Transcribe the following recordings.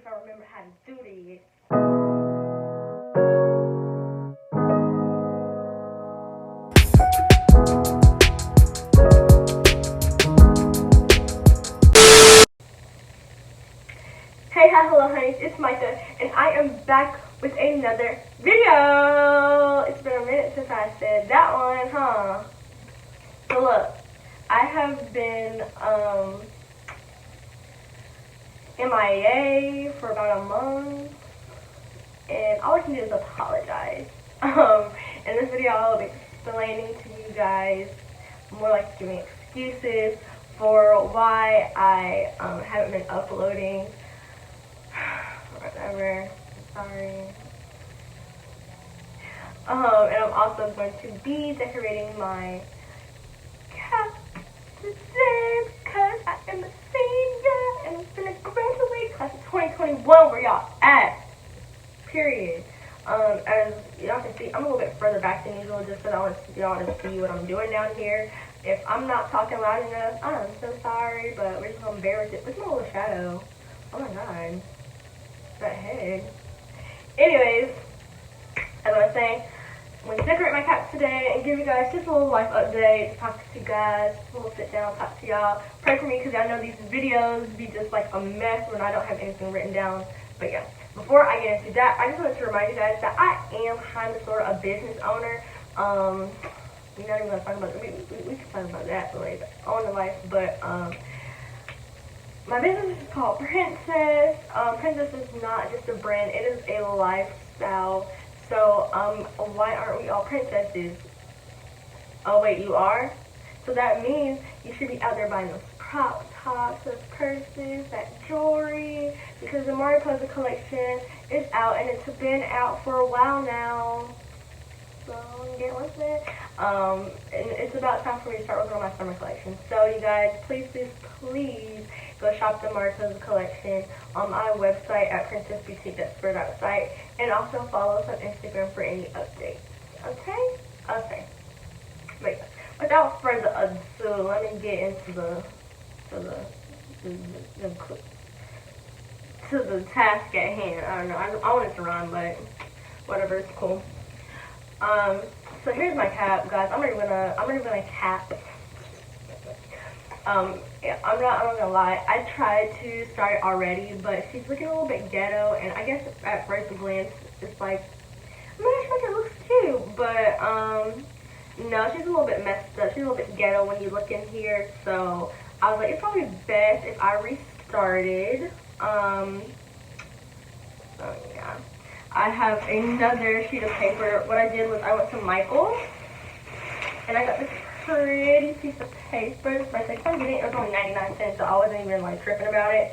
if I remember how to do this. Hey, hi, hello, honeys. It's Micah, and I am back with another video. It's been a minute since I said that one, huh? So look, I have been MIA for about a month, and all I can do is apologize. In this video, I'll be explaining to you guys, more like giving excuses for why I haven't been uploading. Whatever. Sorry. And I'm also going to be decorating my cap today because I am a senior and I'm gonna graduate class of 2021. Where y'all at? Period. As y'all can see, I'm a little bit further back than usual just because I want y'all to see what I'm doing down here. If I'm not talking loud enough, I'm so sorry, but we're just gonna bear with it. Look at my little shadow. Oh my god. That head. Anyways, as I was saying, I'm going to decorate my cap today and give you guys just a little life update, talk to you guys, a little sit down, talk to y'all. Pray for me because I know these videos be just like a mess when I don't have anything written down. But yeah, before I get into that, I just wanted to remind you guys that I am kind of sort of a business owner. We're not even going to talk about we can talk about that later on in life, but my business is called Princess. Princess is not just a brand, it is a lifestyle. So, why aren't we all princesses? Oh wait, you are? So that means you should be out there buying those crop tops, those purses, that jewelry, because the Mariposa collection is out and it's been out for a while now. So, get with it. And it's about time for me to start working on my summer collection. So, you guys, please go shop the Mariposa collection on my website at Princess Boutique. That's for that site. And also follow us on Instagram for any updates. Okay? Okay. But without further ado, let me get into the task at hand. I don't know. I want it to rhyme, but whatever. It's cool. So here's my cap, guys. I'm not even gonna cap. Yeah, I'm not gonna lie. I tried to start it already, but she's looking a little bit ghetto, and I guess at first glance, it's like, I mean, I think it looks cute, but no, she's a little bit messed up. She's a little bit ghetto when you look in here. So I was like, it's probably best if I restarted. So yeah. I have another sheet of paper. What I did was I went to Michael's and I got this pretty piece of paper. This my second time getting it. It was only 99 cents, so I wasn't even like tripping about it.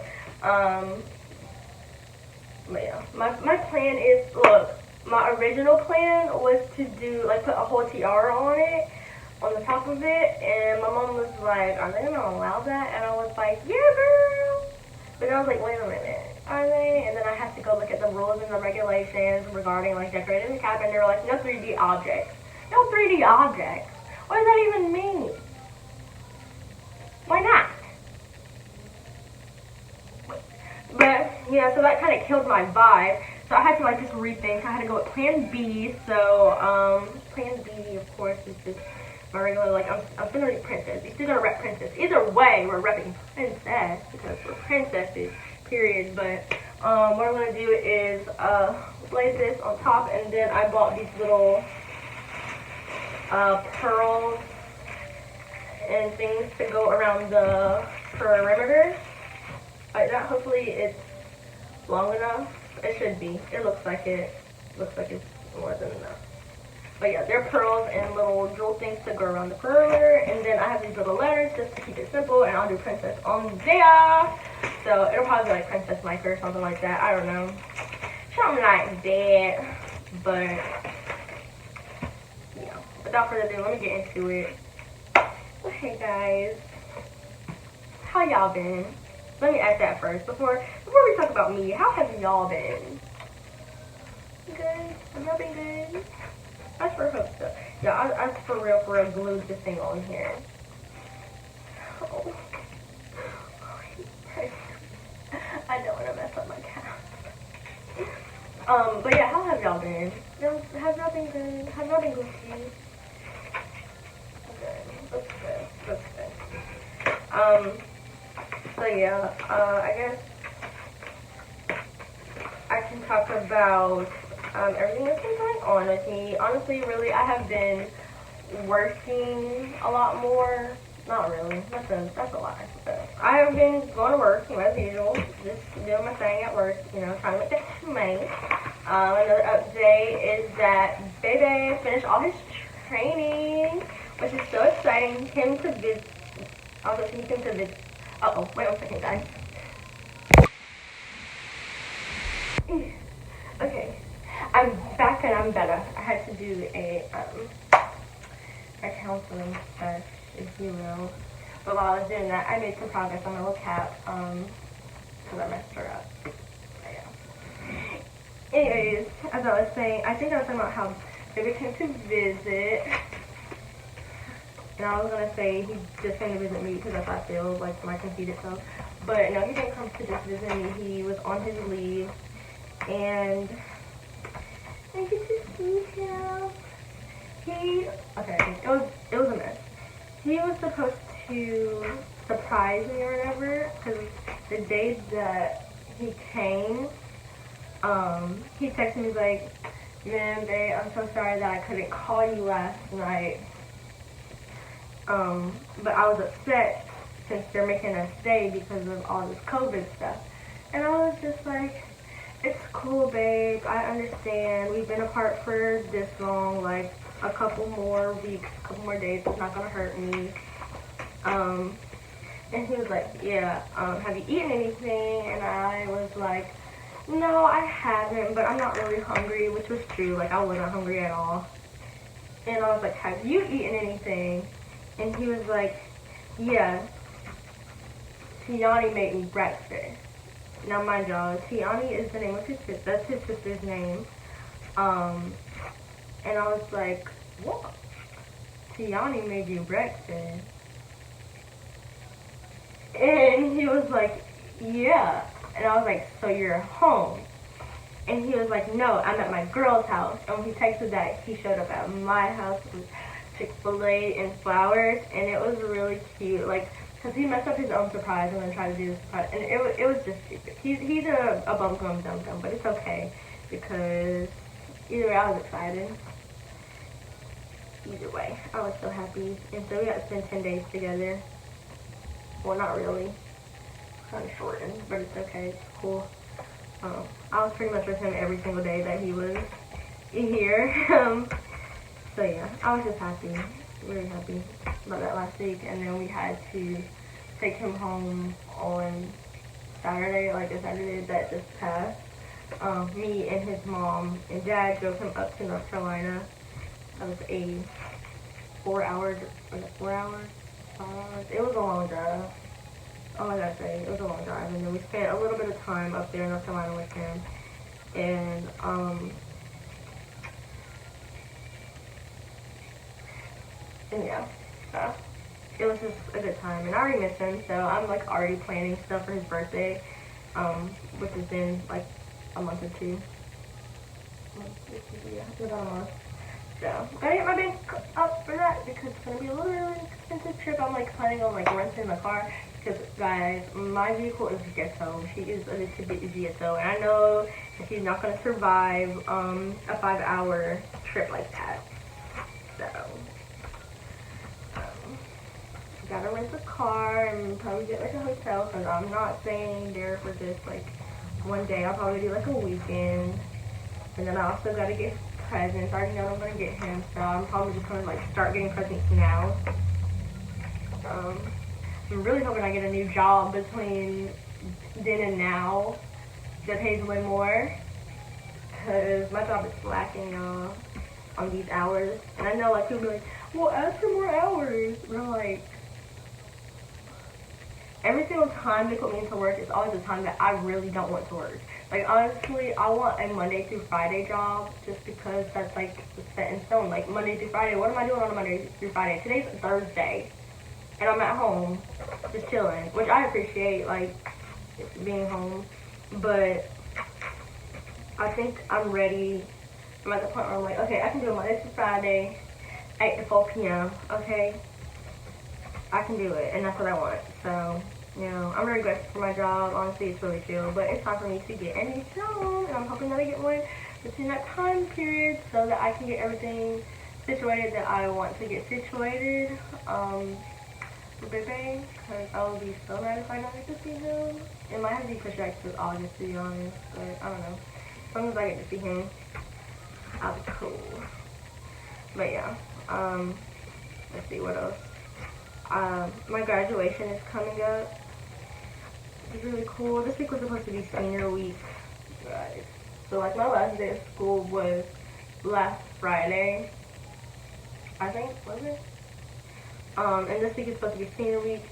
But yeah, my plan is, look, my original plan was to do, like, put a whole tiara on it, on the top of it, and my mom was like, are they gonna allow that? And I was like, yeah, girl. But I was like, wait a minute. Are they? And then I had to go look at the rules and the regulations regarding like decorating the cap, and they were like, no 3D objects. No 3D objects. What does that even mean? Why not? But yeah, so that kind of killed my vibe. So I had to like just rethink. I had to go with Plan B. So Plan B, of course, is just my regular, like, I'm still gonna be Princess. You're still gonna rep Princess. Either way, we're repping Princess because we're princesses. Period. But what I'm gonna do is lay this on top, and then I bought these little pearls and things to go around the perimeter. Like that. Hopefully it's long enough. It should be. It looks like it. Looks like it's more than enough. But yeah, they're pearls and little jewel things to go around the perimeter. And then I have these little letters just to keep it simple, and I'll do Princess on there. So it'll probably be like Princess Micah or something like that. I don't know. Something like that. But yeah. Without further ado, let me get into it. So hey guys. How y'all been? Let me ask that first. Before we talk about me, how have y'all been? Good? Have y'all been good? I sure hope so. Yeah, I for real glued this thing on here. Oh. I don't want to mess up my cap. But yeah, how have y'all been? Have y'all been good? Have y'all been goofy? Good. That's good. That's good. So yeah, I guess I can talk about everything that's been going on with me. Honestly, really, I have been working a lot more. Not really. That's a lie. But I have been going to work, as usual, just doing my thing at work, trying to make that money. Another update is that Bebe finished all his training, which is so exciting. Him to visit. Also, he came to visit. Uh oh, wait 1 second, guys. Okay, I'm back and I'm better. I had to do a counseling sesh, if you will. But while I was doing that, I made some progress on my little cat, because I messed her up. But yeah. Anyways, as I was saying, I think I was talking about how Baby came to visit. And I was gonna say he just came to visit me because that's how I feel, like my conceited self. But no, he didn't come to just visit me. He was on his leave. And I get to see him. It was a mess. He was supposed to surprise me or whatever, because the day that he came, he texted me like, man, babe, I'm so sorry that I couldn't call you last night. But I was upset since they're making us stay because of all this COVID stuff. And I was just like, it's cool, babe. I understand. We've been apart for this long, like a couple more weeks, a couple more days. It's not gonna hurt me. And he was like, yeah, have you eaten anything? And I was like, no, I haven't, but I'm not really hungry, which was true. Like, I wasn't hungry at all. And I was like, have you eaten anything? And he was like, yeah, Tiani made me breakfast. Now, mind y'all, Tiani is the name of his sister. That's his sister's name. And I was like, what? Tiani made you breakfast? And he was like, yeah. And I was like, so you're home? And he was like, no, I'm at my girl's house. And when he texted that, he showed up at my house with Chick-fil-A and flowers. And it was really cute. Like, because he messed up his own surprise and then tried to do the surprise. And it was just stupid. He's a bubblegum dum-dum, but it's okay. Because either way, I was excited. Either way, I was so happy. And so we got to spend 10 days together. Well, not really. Kind of shortened, but it's okay. It's cool. I was pretty much with him every single day that he was here. So yeah, I was just happy, really happy about that last week. And then we had to take him home on Saturday, like a Saturday that just passed. Me and his mom and dad drove him up to North Carolina. That was a 4 hours, was it 4 hours? 5 hours? It was a long drive. Oh my gosh, it was a long drive. And then we spent a little bit of time up there in North Carolina with him. And, yeah, so it was just a good time. And I already missed him, so I'm like already planning stuff for his birthday, which has been like a month or two. Yeah, it's about a month. So, gotta get my bank up for that because it's gonna be a little really expensive trip. I'm like planning on like renting the car because guys, my vehicle is ghetto. She is a little bit ghetto, and I know that she's not gonna survive a 5-hour trip like that. So, gotta rent a car and probably get like a hotel because I'm not staying there for just like one day. I'll probably do like a weekend, and then I also gotta get presents. I already know what I'm gonna get him, so I'm probably just gonna like start getting presents now. I'm really hoping I get a new job between then and now that pays way more, because my job is slacking on these hours. And I know like people be like, well, ask for more hours. And I'm like, every single time they put me into work, it's always a time that I really don't want to work. Like, honestly, I want a Monday through Friday job just because that's, like, set in stone. Like, Monday through Friday, what am I doing on a Monday through Friday? Today's Thursday, and I'm at home just chilling, which I appreciate, like, being home. But I think I'm ready. I'm at the point where I'm like, okay, I can do it Monday through Friday, 8 to 4 p.m. Okay, I can do it, and that's what I want. So, you know, I'm very grateful for my job. Honestly, it's really chill, but it's time for me to get a new job, and I'm hoping that I get one within that time period so that I can get everything situated that I want to get situated. For Bebe, because I would be so mad if I don't get to see him. It might have to be pushed back to August, to be honest, but I don't know. As long as I get to see him, I'll be cool. But yeah, let's see what else. My graduation is coming up. It's really cool. This week was supposed to be senior week, guys. So like my last day of school was last Friday, I think, was it? And this week is supposed to be senior week.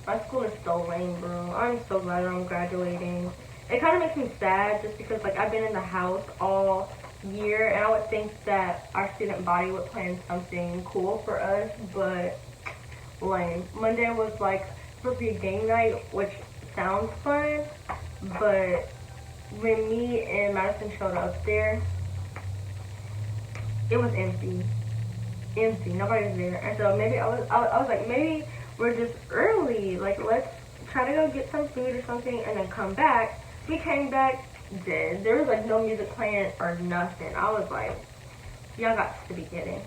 My school is so lame, bro. I'm so glad I'm graduating. It kind of makes me sad just because like I've been in the house all year, and I would think that our student body would plan something cool for us, but lame. Monday was like supposed to be a game night, which sounds fun, but when me and Madison showed up there, it was empty. Nobody was there. And so maybe I was like, maybe we're just early. Like, let's try to go get some food or something and then come back. We came back dead. There was like no music playing or nothing. I was like, y'all got to be kidding.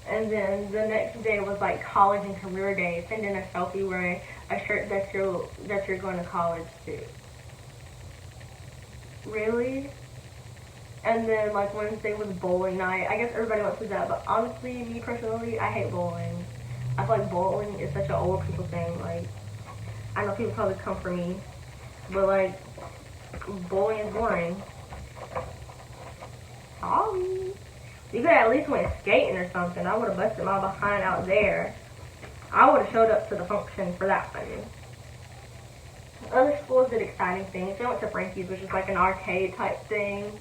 And then the next day was like college and career day. Send in a selfie wearing a shirt that you're going to college to. Really? And then like Wednesday was bowling night. I guess everybody went to that, but honestly, me personally, I hate bowling. I feel like bowling is such an old people thing. Like, I know people probably come for me, but like, bowling is boring. Sorry. You could at least went skating or something. I would have busted my behind out there. I would have showed up to the function for that one. Other schools did exciting things. They went to Frankie's, which is like an arcade type thing.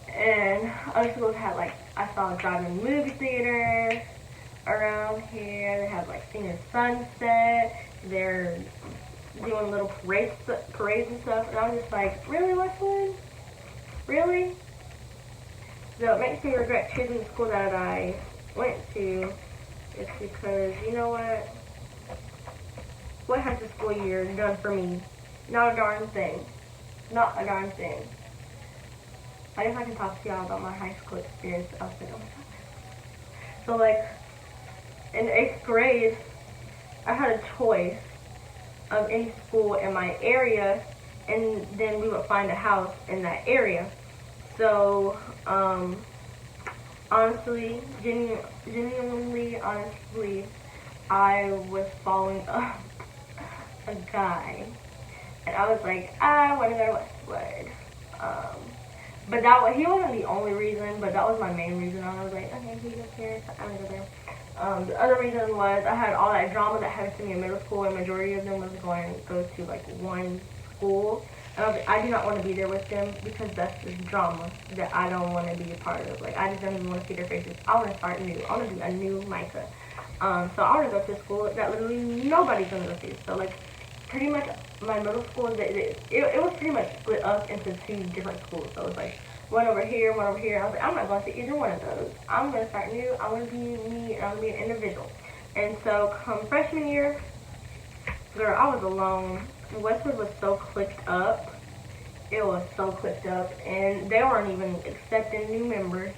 And other schools had like, I saw a drive-in movie theater around here. They have like Senior Sunset. They're doing little parades and stuff. And I was just like, really, Westwood? Really? So it makes me regret choosing the school that I went to. It's because, you know what? What has the school year done for me? Not a darn thing. Not a darn thing. I guess I can talk to y'all about my high school experience. I was like, oh my god. So like, in 8th grade, I had a choice of any school in my area, and then we would find a house in that area. So, honestly, genuinely, honestly, I was following up a guy, and I was like, I want to go to Westwood. But he wasn't the only reason, but that was my main reason. I was like, okay, he goes here, so I'm gonna go there. The other reason was I had all that drama that happened to me in middle school, and majority of them was going to go to like one school. And I was like, I do not want to be there with them because that's just drama that I don't want to be a part of. Like, I just don't even want to see their faces. I want to start new. I want to do a new Micah. So I want to go to a school that literally nobody's going to go to. So, like, pretty much my middle school, it was pretty much split up into 2 different schools. So it was like one over here, one over here. I was like, I'm not going to either one of those. I'm going to start new. I want to be me, and I want to be an individual. And so come freshman year, girl, I was alone. Westwood was so clicked up. It was so clicked up, and they weren't even accepting new members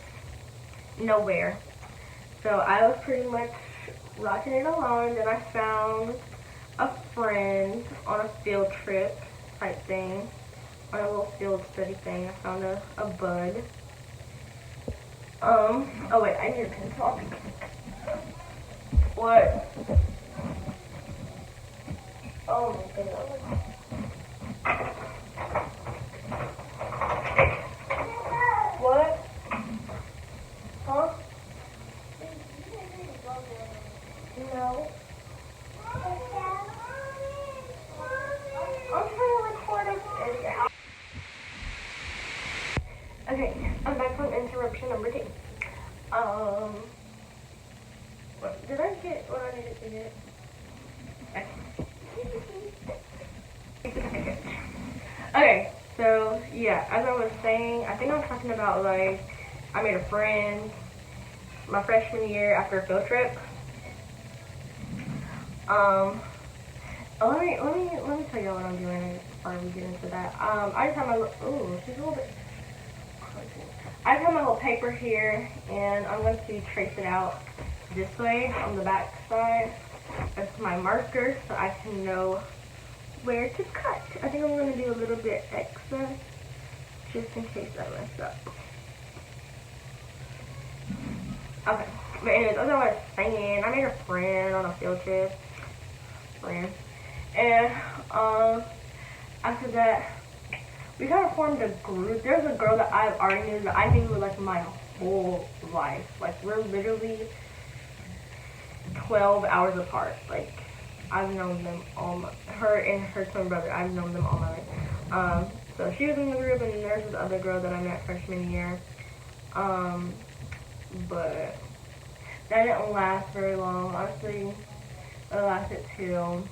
nowhere. So I was pretty much rocking it alone. Then I found a friend on a field trip type thing, on a little field study thing. I found a bud. Oh wait, I need a pencil. What? Oh my goodness. What? Huh? No. I'm trying to record a video. Okay, I'm back from interruption number 2. What, did I get what I needed to get? Okay. Okay, So yeah, as I was saying, I think I was talking about like I made a friend my freshman year after a field trip. Let me tell you what I'm doing before we get into that. I just have my she's a little bit crazy. I just have my little paper here, and I'm going to trace it out this way on the back side. That's my marker, so I can know where to cut. I think I'm going to do a little bit extra, just in case I mess up. Okay, but anyways, as I was saying, I made a friend on a field trip. And after that, we kind of formed a group. There's a girl that I've already knew that I knew like my whole life. Like we're literally 12 hours apart. Like I've known them her and her twin brother. I've known them all my life. So she was in the group, and then there's this other girl that I met freshman year. But that didn't last very long. Honestly, it lasted till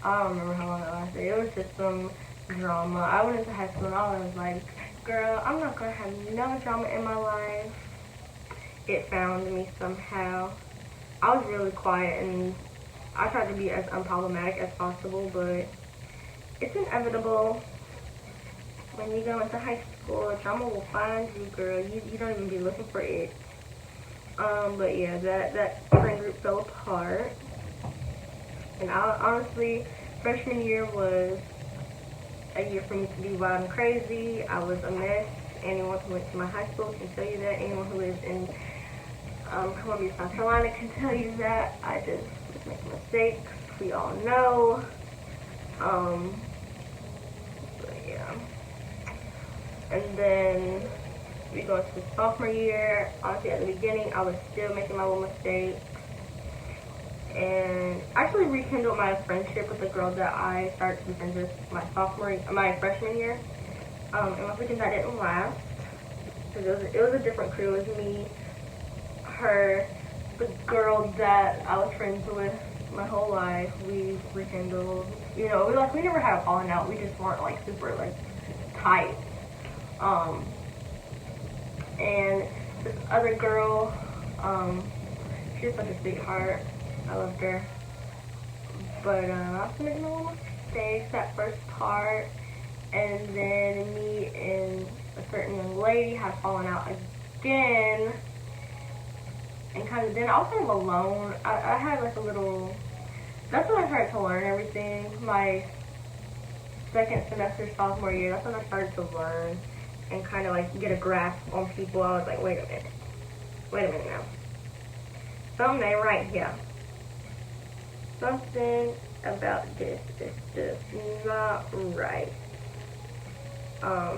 I don't remember how long it lasted. It was just some drama. I went into high school and I was like, girl, I'm not gonna have no drama in my life. It found me somehow. I was really quiet and I tried to be as unproblematic as possible, but it's inevitable. When you go into high school, drama will find you, girl. You don't even be looking for it. But yeah, that friend group fell apart. And honestly, freshman year was a year for me to be wild and crazy. I was a mess. Anyone who went to my high school can tell you that. Anyone who lives in Columbia, South Carolina can tell you that. I just was making mistakes. We all know. But yeah. And then we go into sophomore year. Honestly, at the beginning, I was still making my little mistakes. And I actually rekindled my friendship with the girl that I started to be friends with my freshman year. And once again, that didn't last. Because it was a different crew. It was me, her, the girl that I was friends with my whole life. We rekindled. You know, we never had a falling out. We just weren't like super like tight. And this other girl, she was such a sweetheart. I loved her. But I was making a little mistakes that first part. And then me and a certain young lady had fallen out again. And kind of then I was kind of alone. I had like a little, that's when I started to learn everything. My second semester sophomore year, that's when I started to learn and kind of like get a grasp on people. I was like, wait a minute now. Something ain't right here. Something about this is just not right. But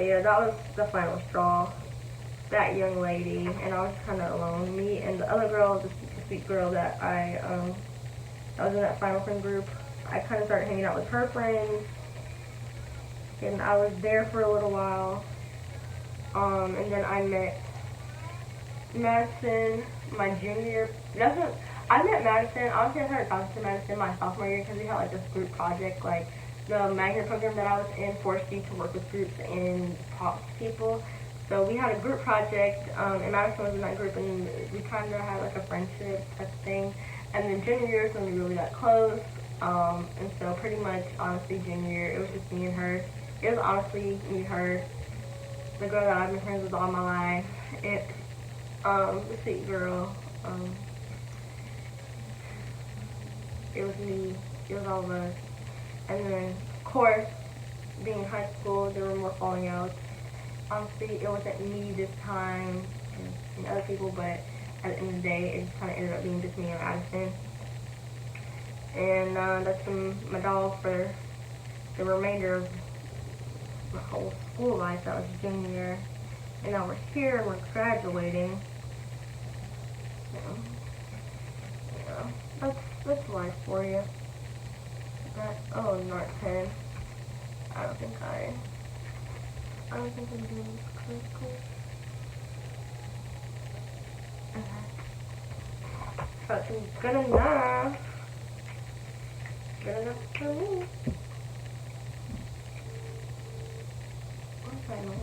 yeah, that was the final straw. That young lady, and I was kind of alone. Me and the other girl, the sweet girl that I was in that final friend group, I kind of started hanging out with her friends, and I was there for a little while. And then I met Madison my junior. I met Madison. Honestly, I started talking to Madison my sophomore year because we had like this group project, like the magnet program that I was in forced you to work with groups and talk to people. So we had a group project, and Madison was in that group, and we kind of had like a friendship type of thing. And then junior year is when we really got close. And so pretty much, honestly, junior year, it was just me and her. It was honestly me, her, the girl that I've been friends with all my life. The sweet girl. It was me. It was all of us. And then, of course, being in high school, there were more falling outs. Honestly, it wasn't me this time and other people, but at the end of the day, it just kind of ended up being just me and Addison. And that's been my dog for the remainder of my whole school life. That was junior year. And now we're here and we're graduating. That's life for you. Not 10. I don't think I'm doing this correctly. Okay. That's good enough. Good enough for me. What's that noise?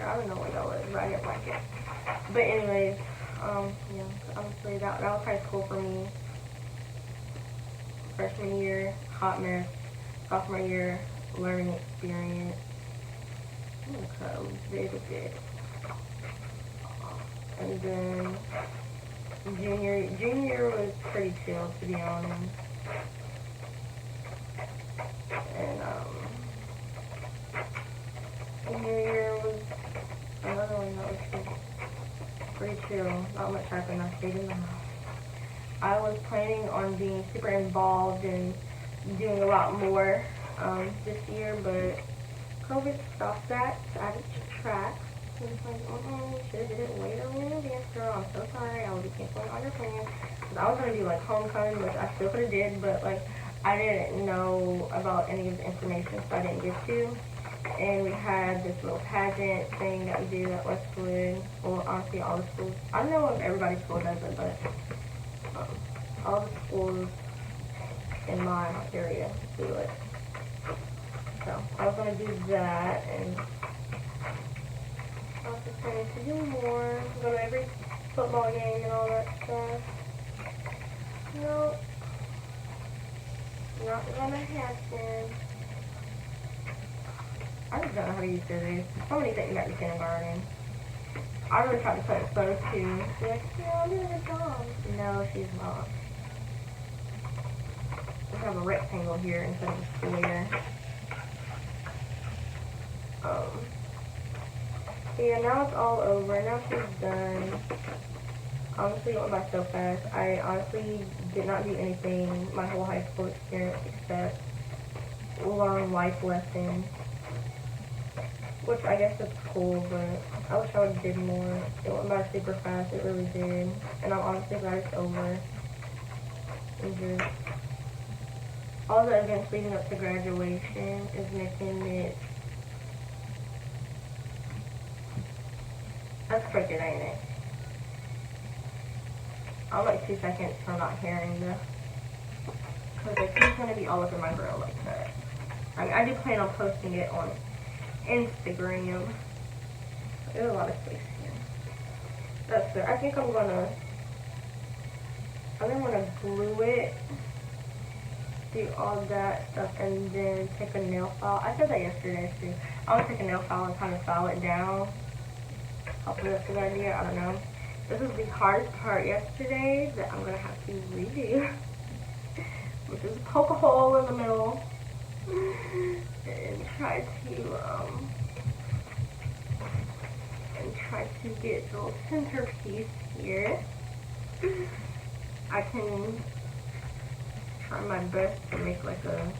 I don't know what that was, but I didn't like it. But anyways, yeah, honestly, that was high school for me. Freshman year, hot mess. Sophomore year, learning experience. I'm gonna cut a little bit. And then junior year was pretty chill, to be honest. And senior year was another one that was pretty chill. Not much happened. I stayed in the house. I was planning on being super involved and doing a lot more this year, but COVID stopped that. So I added track. And it's like, should have did it later when we dance, girl. I'm so sorry. I will be canceling all your plans. Because I was going to do like homecoming, which I still could have did, but like I didn't know about any of the information, so I didn't get to. And we had this little pageant thing that we do at Westwood. Well, honestly, all the schools. I don't know if everybody's school does it, but all the schools in my area do it. So I was going to do that, and I was just planning to do more, go to every football game and all that stuff. Nope. Not gonna happen. I just don't know how to use scissors. Somebody take me back to kindergarten. I really tried to put it close to. She's like, yeah, I'm doing a job. No, she's not. We have a rectangle here instead of a square. So yeah, now it's all over. Now she's done. Honestly, it went by so fast. I honestly did not do anything my whole high school experience except learn life lessons. Which I guess is cool, but I wish I would have did more. It went by super fast, it really did. And I'm honestly glad it's over. And just all the events leading up to graduation is making it. That's crooked, ain't it? I'm like 2 seconds from not hearing this. Because like, it's going to be all up in my grill like that. I mean, I do plan on posting it on Instagram. There's a lot of space here. That's good. I think I'm gonna glue it, do all that stuff, and then take a nail file. I said that yesterday too. I'm gonna take a nail file and kind of file it down. Hopefully that's a good idea. I don't know. This is the hardest part yesterday that I'm gonna have to redo, which is poke a hole in the middle and try to get the little centerpiece here. I can try my best to make like a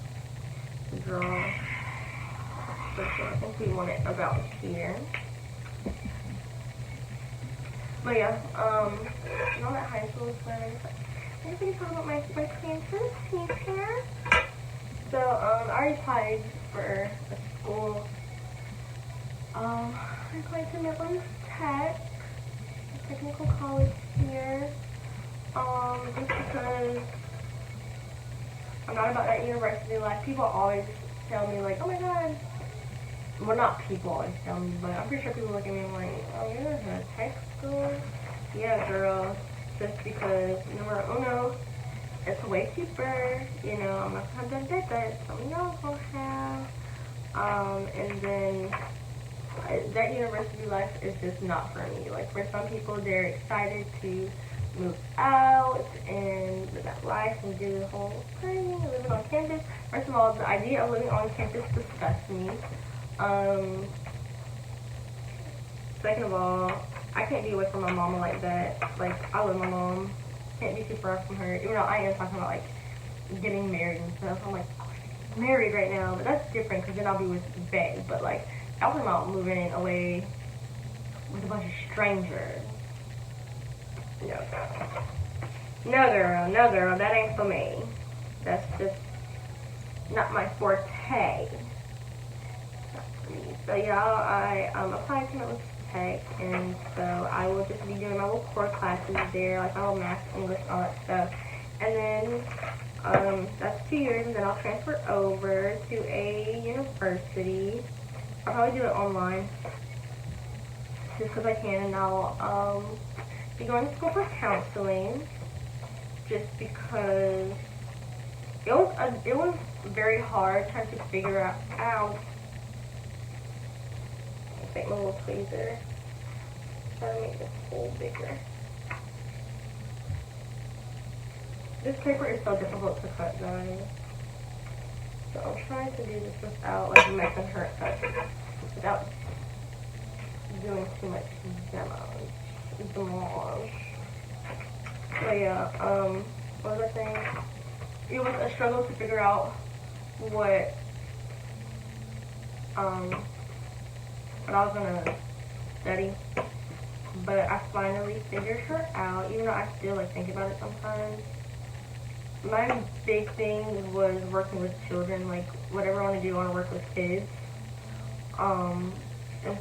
draw. So I think we want it about here. But yeah, you know that high school is fun. I'm going to talk about my plans for the future. So, I already applied for a school. I'm going to Midlands Tech, a technical college here. Just because I'm not about that university life. People always tell me like, oh my god. Well, not people always tell me, but I'm pretty sure people look at me and like, oh, you're in a tech school? Yeah, girl. Just because, numero uno, it's way cheaper. You know, I'm not gonna have that that some of y'all gonna have. And then that university life is just not for me. Like, for some people, they're excited to move out and live that life and do the whole thing, living on campus. First of all, the idea of living on campus disgusts me. Second of all, I can't be away from my mama like that. Like, I love my mom. Can't be too far from her. Even though I am talking about, like, getting married and stuff. I'm like, oh, I'm married right now. But that's different because then I'll be with Bae. But, like, I was talking about moving away with a bunch of strangers. No. No, girl. No, girl. That ain't for me. That's just not my forte. So y'all, I applied to Midlands Tech, and so I will just be doing my little core classes there, like my little math, English, all that stuff. And then that's 2 years, and then I'll transfer over to a university. I'll probably do it online just because I can, and I'll be going to school for counseling just because it was very hard trying to figure out. Take my little tweezer. Try to make this hole bigger. This paper is so difficult to cut, guys. So I'm trying to do this without like messing her up, without doing too much damage. So yeah, what was I saying? It was a struggle to figure out what I was gonna study, but I finally figured her out, even though I still like think about it sometimes. My big thing was working with children, like whatever I want to do, I want to work with kids. And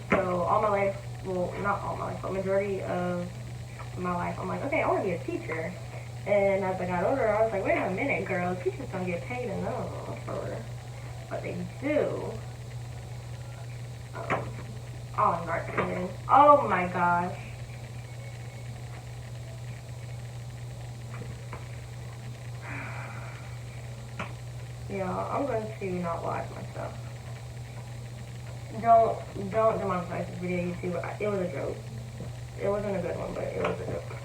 so all my life, well, not all my life, but majority of my life, I'm like, okay, I want to be a teacher. And as I got older, I was like, wait a minute, girl, teachers don't get paid enough for what they do. Oh, I'm dark skinned. Oh my gosh. Yeah, I'm going to not watch myself. Don't demonetize this video, YouTube. It was a joke. It wasn't a good one, but it was a joke.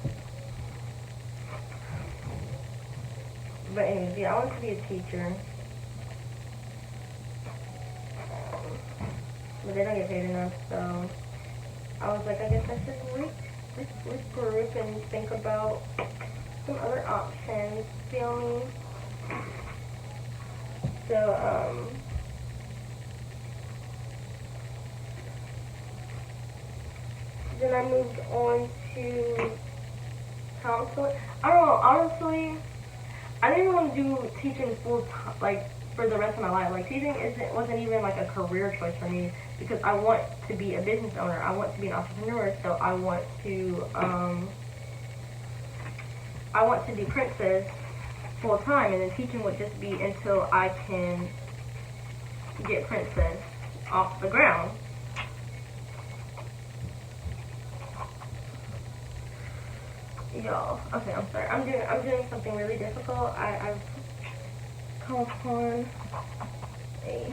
But anyways, yeah, I want to be a teacher. But they don't get paid enough, so I was like, I guess I should regroup and think about some other options, feel me? So, then I moved on to counseling. I don't know, honestly, I didn't want to do teaching full time, like, for the rest of my life. Like, teaching wasn't even, like, a career choice for me, because I want to be a business owner. I want to be an entrepreneur, so I want to do Princess full time, and then teaching would just be until I can get Princess off the ground. Y'all, okay, I'm sorry. I'm doing something really difficult. I've come upon a.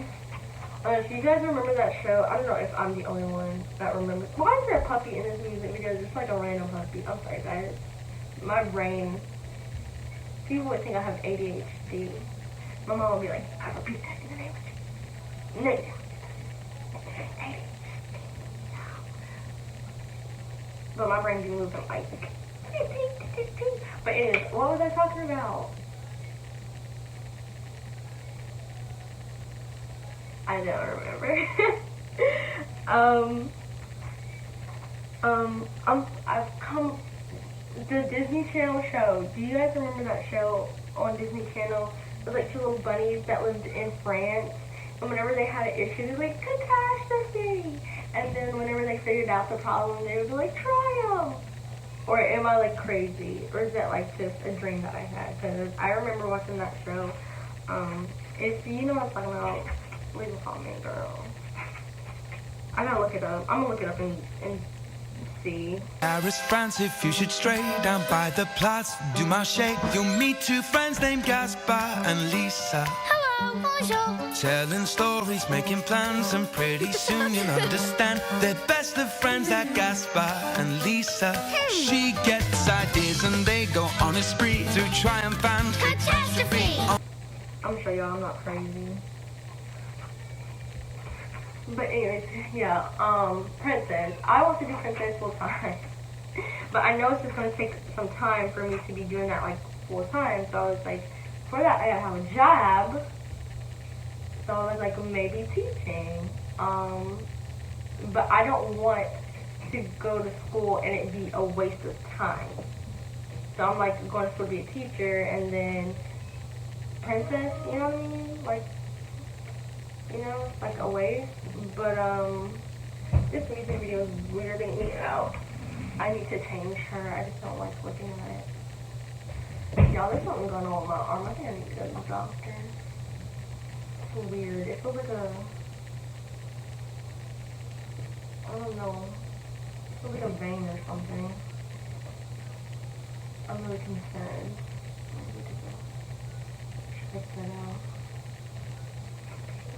If you guys remember that show, I don't know if I'm the only one that remembers. Why is there a puppy in this music video? It's like a random puppy. I'm sorry, guys. My brain. People would think I have ADHD. My mom would be like, I repeat that in the name of Jesus. No. ADHD. But my brain be moving like. But anyways, what was I talking about? I don't remember. I've come, the Disney Channel show. Do you guys remember that show on Disney Channel? It was like 2 little bunnies that lived in France, and whenever they had an issue, they were like, catastrophe! And then whenever they figured out the problem, they would be like, triumph! Or am I like crazy? Or is that like just a dream that I had? Because I remember watching that show. If you know what I'm talking about, leave a comment, girl. I gotta look it up. I'm gonna look it up and see. Paris, France, if you should stray down by the Place du Marché, you'll meet 2 friends named Gaspar and Lisa. Hello, bonjour. Telling stories, making plans, and pretty soon you'll understand they're best of friends, that Gaspar and Lisa. She gets ideas and they go on a spree through triumph and Catastrophe. I'm sure y'all I'm not crazy. But anyways, yeah, Princess. I want to do Princess full time. But I know it's just going to take some time for me to be doing that, like, full time. So I was like, for that, I gotta have a job. So I was like, maybe teaching. But I don't want to go to school and it be a waste of time. So I'm like going to school to be a teacher, and then Princess, you know what I mean? Like, you know, like a waste. But this music video is weirding me out. I need to change her. I just don't like looking at it. Y'all, there's something going on with my arm. I think I need to go to the doctor. It's weird. It feels like I don't know. It feels like a vein or something. I'm really concerned. I need to go check that out.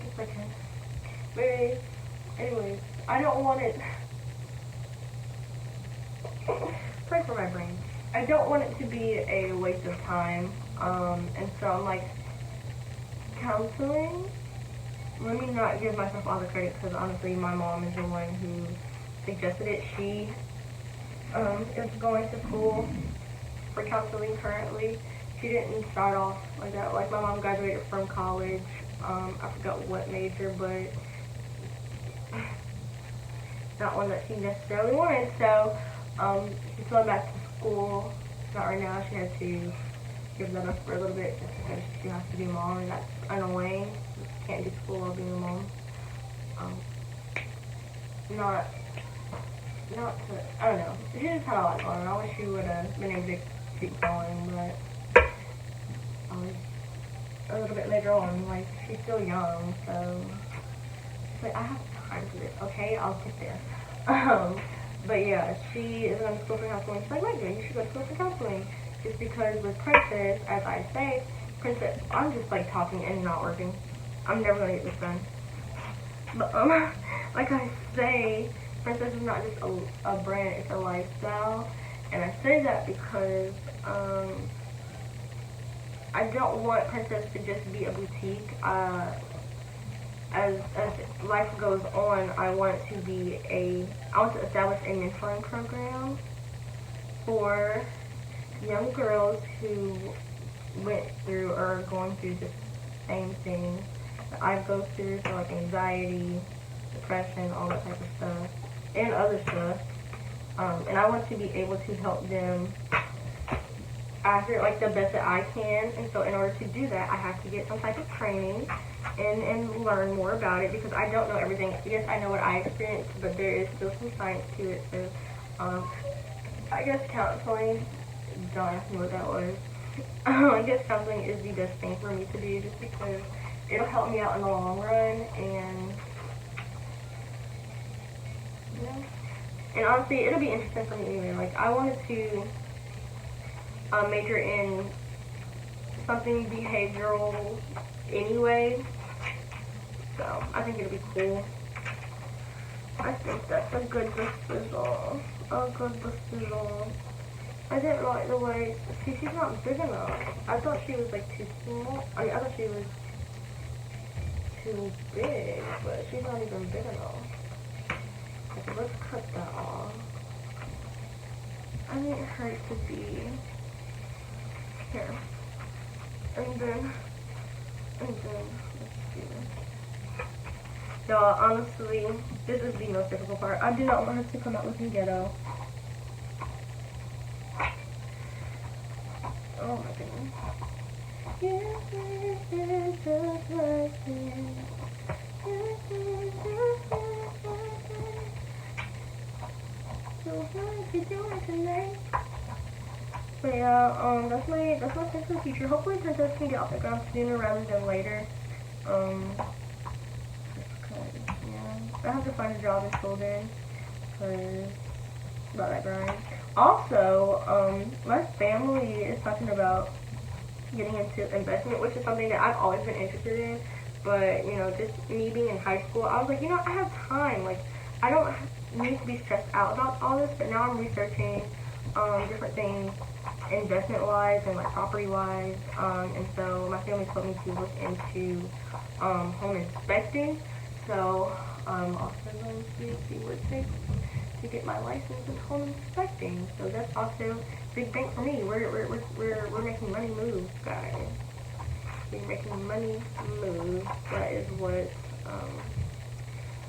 It's okay. But anyways, I don't want it. Pray for my brain. I don't want it to be a waste of time. And so I'm like, counseling? Let me not give myself all the credit because honestly my mom is the one who suggested it. She is going to school for counseling currently. She didn't start off like that. Like my mom graduated from college. I forgot what major, but not one that she necessarily wanted. So she's going back to school. Not right now. She had to give that up for a little bit just because she has to be mom, and that's annoying. She can't do school while being a mom. Not to, I don't know. She just had a lot going on. I wish she would have been able to keep going, but a little bit later on, like, she's still young, so she's like, I have time for this, okay? I'll get there. But yeah, she is going to school for counseling. She's like, Megan, you should go to school for counseling. Just because with Princess, as I say, Princess, I'm just like talking and not working. I'm never going to get this done. But like I say, Princess is not just a brand, it's a lifestyle. And I say that because I don't want Princess to just be a boutique. As life goes on, I want to establish a mentoring program for young girls who went through or are going through the same thing that I go through, so like anxiety, depression, all that type of stuff, and other stuff. And I want to be able to help them after like the best that I can. And so in order to do that, I have to get some type of training and learn more about it because I don't know everything. Yes, I know what I experienced, but there is still some science to it. So I guess counseling, don't ask me what that was. I guess counseling is the best thing for me to do just because it'll help me out in the long run. And yeah. And honestly, it'll be interesting for me anyway. Like, I wanted to major in something behavioral anyway, so I think it'll be cool. I think that's a good decision. A good decision. I didn't like the way, see, she's not big enough. I thought she was like too small. I thought she was too big, but she's not even big enough. Okay, let's cut that off. I need her to be here. And then, let's see. Y'all, honestly, this is the most difficult part. I do not want her to come out looking ghetto. Oh my goodness. Yes, just like this. So what you doing tonight? But yeah, that's my sense of the future. Hopefully Princess can get off the ground sooner rather than later. Yeah, I have to find a job in children because about that grind. Also, my family is talking about getting into investment, which is something that I've always been interested in. But you know, just me being in high school, I was like, you know, I have time. Like, I don't need to be stressed out about all this. But now I'm researching different things, investment-wise and like property-wise. And so my family told me to look into home inspecting. So I'm also going to see what it takes to get my license in home inspecting. So that's also a big thing for me. We're making money move, guys. We're making money move. That is what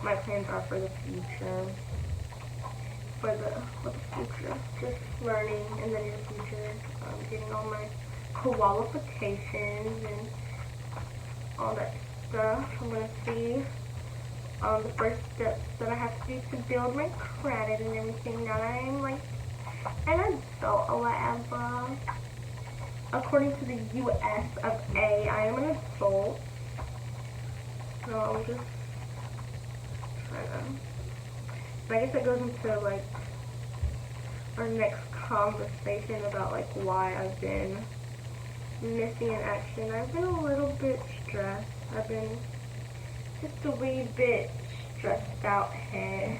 my plans are for the future. For the future, just learning in the near future, getting all my qualifications and all that stuff. I'm gonna see the first steps that I have to do to build my credit and everything. Now that I'm like an adult or whatever, according to the US of A, I am an adult. So I'm just trying to. I guess it goes into like our next conversation about like why I've been missing in action. I've been a little bit stressed. I've been just a wee bit stressed out here.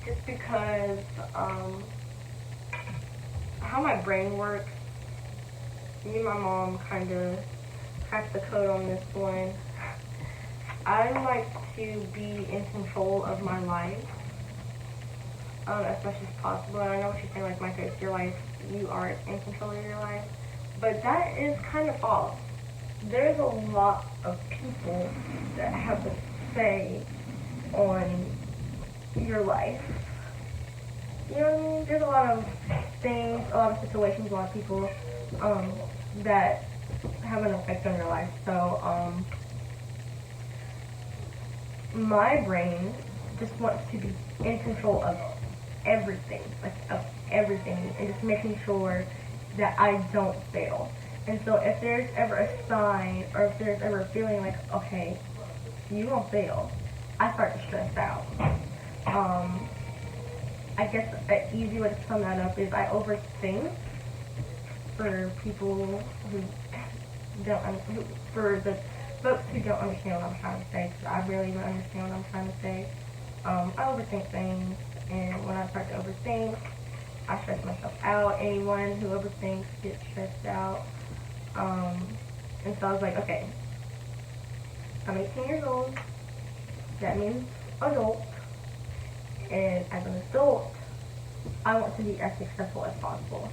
Just because how my brain works, me and my mom kind of cracked the code on this one. I like to be in control of my life as much as possible. And I know what you're saying, like, Micah, it's your life, you are in control of your life. But that is kind of false. There's a lot of people that have a say on your life. You know what I mean? There's a lot of things, a lot of situations, a lot of people that have an effect on your life. So, my brain just wants to be in control of everything, like of everything, and just making sure that I don't fail. And so if there's ever a sign, or if there's ever a feeling like, okay, you won't fail, I start to stress out. I guess an easy way to sum that up is I overthink. For people who don't, for the folks who don't understand what I'm trying to say, because I really don't understand what I'm trying to say. I overthink things, and when I start to overthink, I stress myself out. Anyone who overthinks gets stressed out. And so I was like, okay, I'm 18 years old. That means adult. And as an adult, I want to be as successful as possible.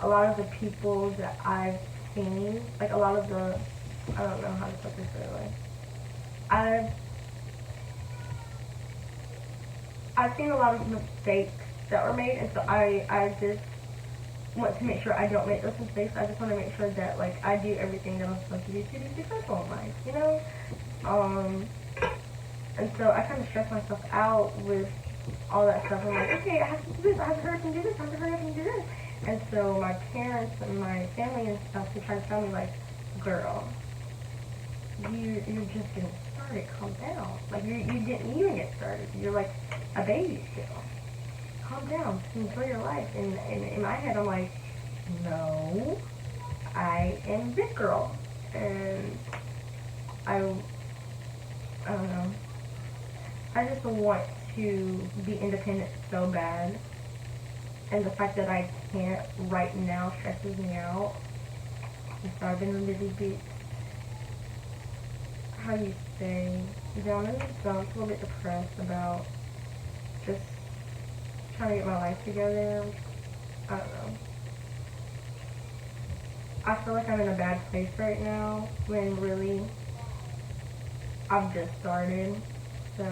A lot of the people that I've seen, like a lot of the, I don't know how to put this really. I've seen a lot of mistakes that were made, and so I just want to make sure I don't make those mistakes. I just want to make sure that like I do everything that I'm supposed to do to be successful in life, you know? And so I kind of stress myself out with all that stuff. I'm like, okay, I have to do this, I have to hurry up and do this, I have to hurry up and do this. And so my parents and my family and stuff, they try to tell me like, girl, you're just getting started, calm down. Like you didn't even get started. You're like a baby still. Calm down, enjoy your life. And in my head I'm like, no, I am this girl. And I don't know. I just want to be independent so bad. And the fact that I can't right now stresses me out. And so I've been really bit, how do you say, down in the dumps, a little bit depressed about just trying to get my life together. I don't know. I feel like I'm in a bad place right now when really I've just started. So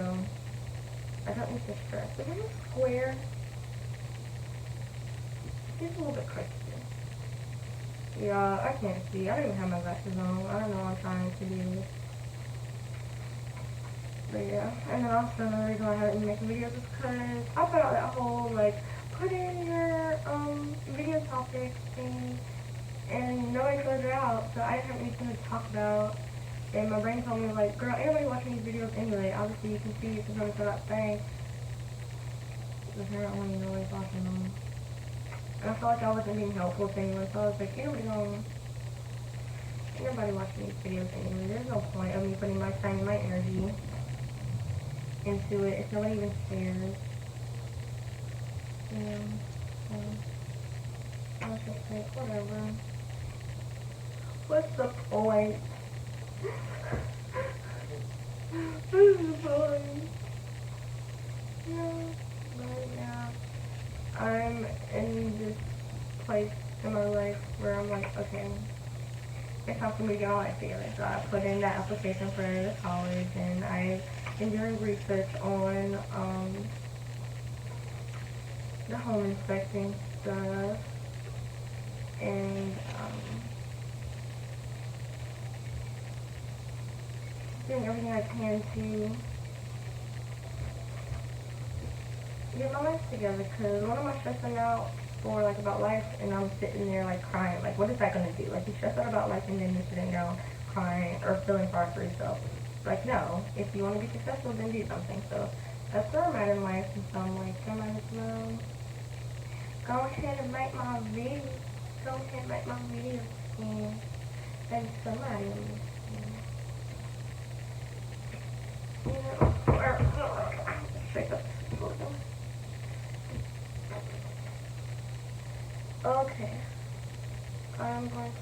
I don't need to stress. Is it a square? It's a little bit crispy. Yeah, I can't see. I don't even have my glasses on. I don't know what I'm trying to do. But yeah. And then also another reason why I haven't been making videos is because I put out that whole like put in your video topics thing and nobody filled it out. So I didn't have anything to talk about. And my brain told me like, girl, everybody watching these videos anyway. Obviously you can see it's nobody's that thing. Apparently nobody's watching them. And I felt like I wasn't being helpful to anyone, so I was like, ain't nobody watching these videos anyway. There's no point of me putting my time and my energy into it if nobody even cares. Yeah, so I was just like, whatever. What's the point? What's the point? Yeah, but yeah. I'm in this place in my life where I'm like, okay, it's time for me to get all my together. So I put in that application for the college, and I've been doing research on the home inspecting stuff, and doing everything I can to get my life together, because what am I stressing out before, like, about life, and I'm sitting there, like, crying. Like, what is that gonna do? Like, you stress out about life, and then you're sitting down crying or feeling sorry for yourself. Like, no. If you want to be successful, then do something. So that's where I'm at in life, and so I'm like, I might as well go ahead and make my video. Go ahead and make my video, and then somebody will listen. You know, shake up this photo. Okay, I'm going to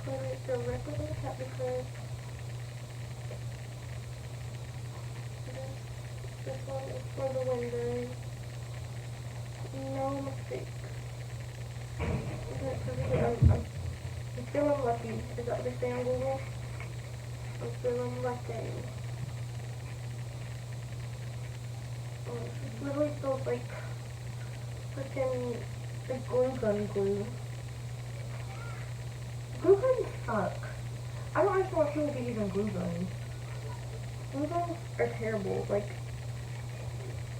put it directly in the hat because this one is for the window. No mistake. I'm feeling lucky. Is that what they say on Google? I'm feeling lucky. It literally feels like freaking like glue gun glue. Glue guns suck. I don't understand why people be using glue guns. Glue guns are terrible. Like,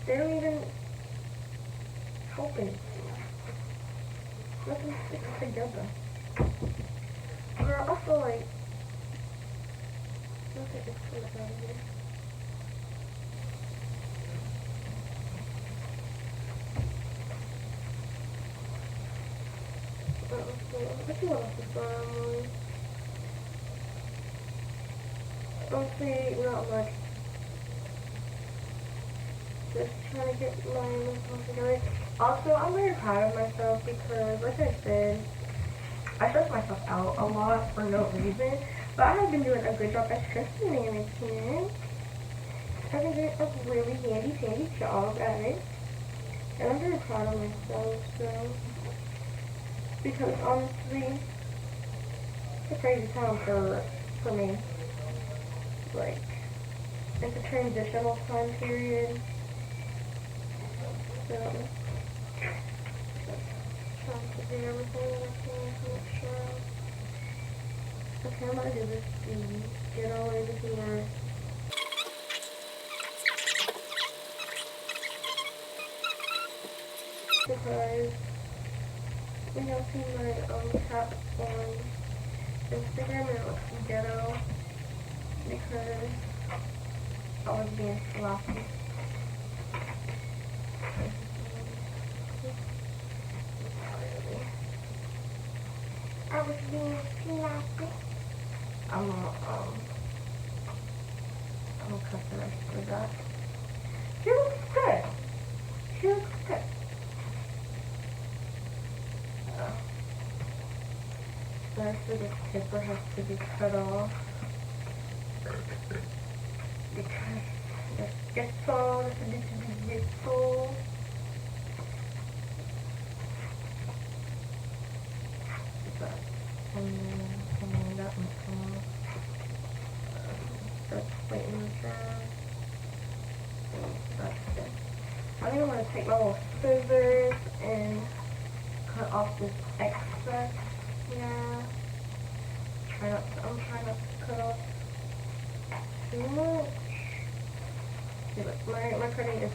they don't even help anything. Nothing sticks together. Girl, I feel like nothing is coming out of here. Let's see what else is going on. Honestly, not much. Just trying to get my mental together. Also, I'm very proud of myself because, like I said, I stress myself out a lot for no reason. But I have been doing a good job at stress management. I've been doing a really handy job at it. And I'm very proud of myself, so. Because honestly, it's a crazy time for me. Like, it's a transitional time period. So, just trying to do everything that I can to make sure. Okay, I'm gonna do this and get all over here. Because we have seen my cap on Instagram and it looks ghetto because I was being sloppy. I was being sloppy. I'm gonna cut the rest of that. She looks good. She looks good. The rest of this paper has to be cut off because this gets all this gets all. And then that one come off. That's waiting to dry. That's it. I think I'm gonna take my little scissors and cut off this excess. Yeah. I'm trying not to cut off too much. See, look, my cutting is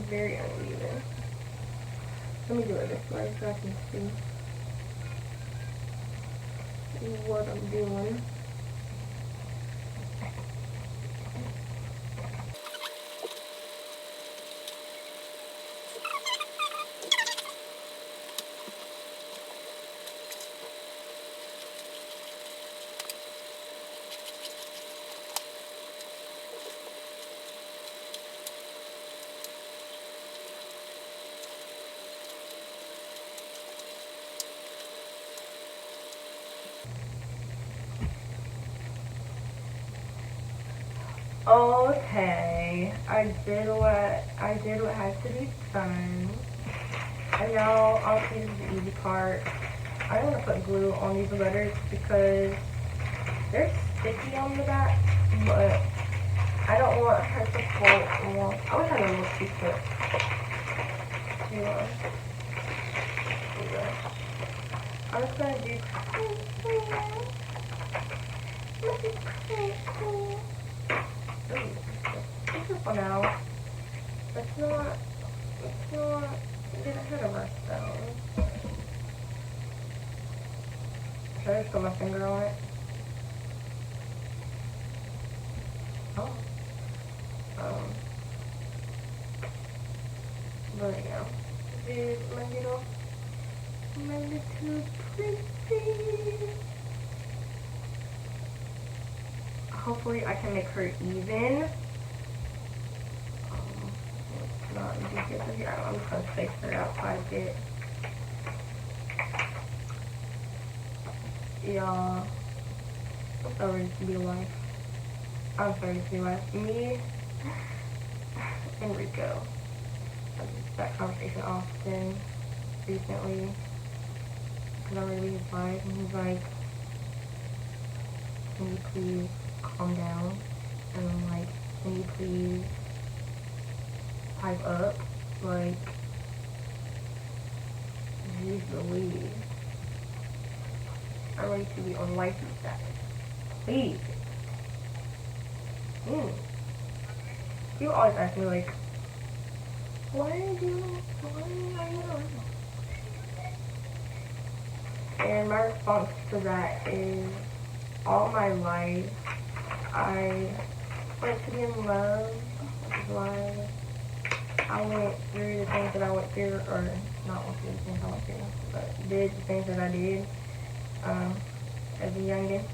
very uneven. Let me do it this way so I can see what I'm doing. Okay, I did what had to be done. And now obviously this is the easy part. I don't want to put glue on these letters because they're sticky on the back, but I don't want her to fall along. I wish I had a little secret. I'm just gonna do be careful now. Let's not get ahead of put my finger on it. Oh. But yeah. This is my little princess. Hopefully I can make her even. It's not easy here. I'm just gonna space her out quite a bit. Y'all, I'm sorry to be alive. I'm sorry to be alive. Me and Rico had that conversation often recently because I'm really his life, and he's like, can you please calm down? And I'm like, can you please pipe up? Like, jeez Louise. I'm ready to be on wifey status. Please. People always ask me like, why are you doing it? And my response to that is, all my life, I went to be in love, which is why I went through the things that I went through, or not went through the things I went through, but did the things that I did. As a youngin',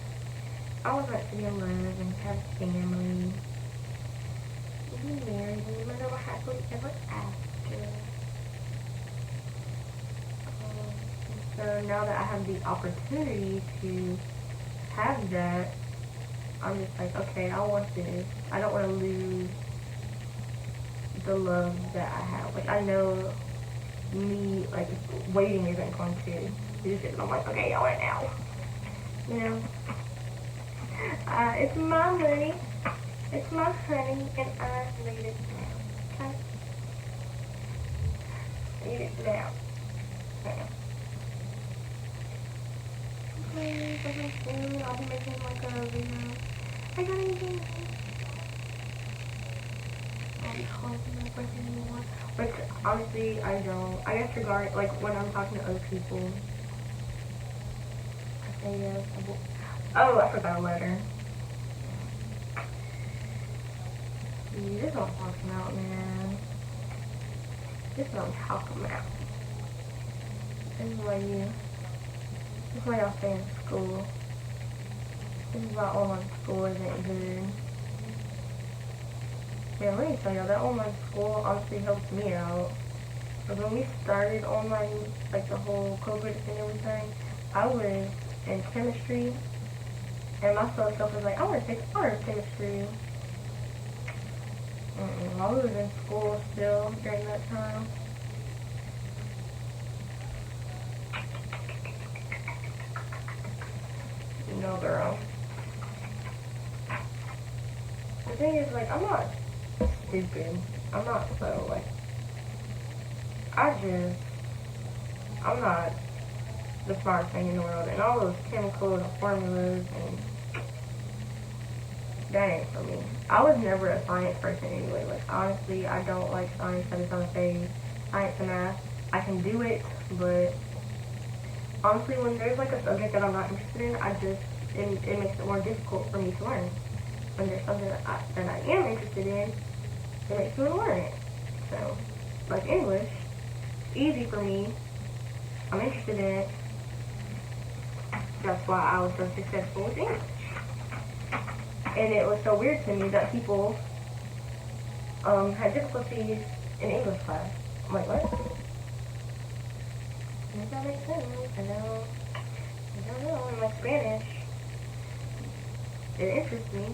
I was meant to be in love and have a family, be married, and live never happily ever after. So now that I have the opportunity to have that, I'm just like, okay, I want this. I don't want to lose the love that I have. Like, I know me, like, waiting isn't going to do this. I'm like, okay, I want it now. You know? It's my money. It's my honey, and I need it now. Okay? I need it now. Please, I can soon. I'll be making like a video. I got anything. I'll be calling my question anymore. Which, honestly, I don't. I guess regarding, like, when I'm talking to other people, I say yes. Oh, I forgot a letter. See, this is what I'm talking about, man. This is what I'm talking about. This is why y'all stay in school. This is why online school isn't good. Man, let me tell y'all, that online school honestly helped me out. But when we started online, like the whole COVID and everything, I was in chemistry, and my self was like, I want to take honors chemistry. I was in school still during that time. No, girl. The thing is, like, I'm not stupid. I'm not so, like, I'm not the smartest thing in the world. And all those chemicals and formulas, and that ain't for me. I was never a science person anyway. Like, honestly, I don't like science. I just don't say science and math. I can do it, but honestly, when there's like a subject that I'm not interested in, it makes it more difficult for me to learn. When there's something that I am interested in, it makes me learn it. So, like English, easy for me. I'm interested in it. That's why I was so successful with English. And it was so weird to me that people had difficulties in English class. I'm like, what? Does that make sense? I don't know. In like Spanish, it interests me,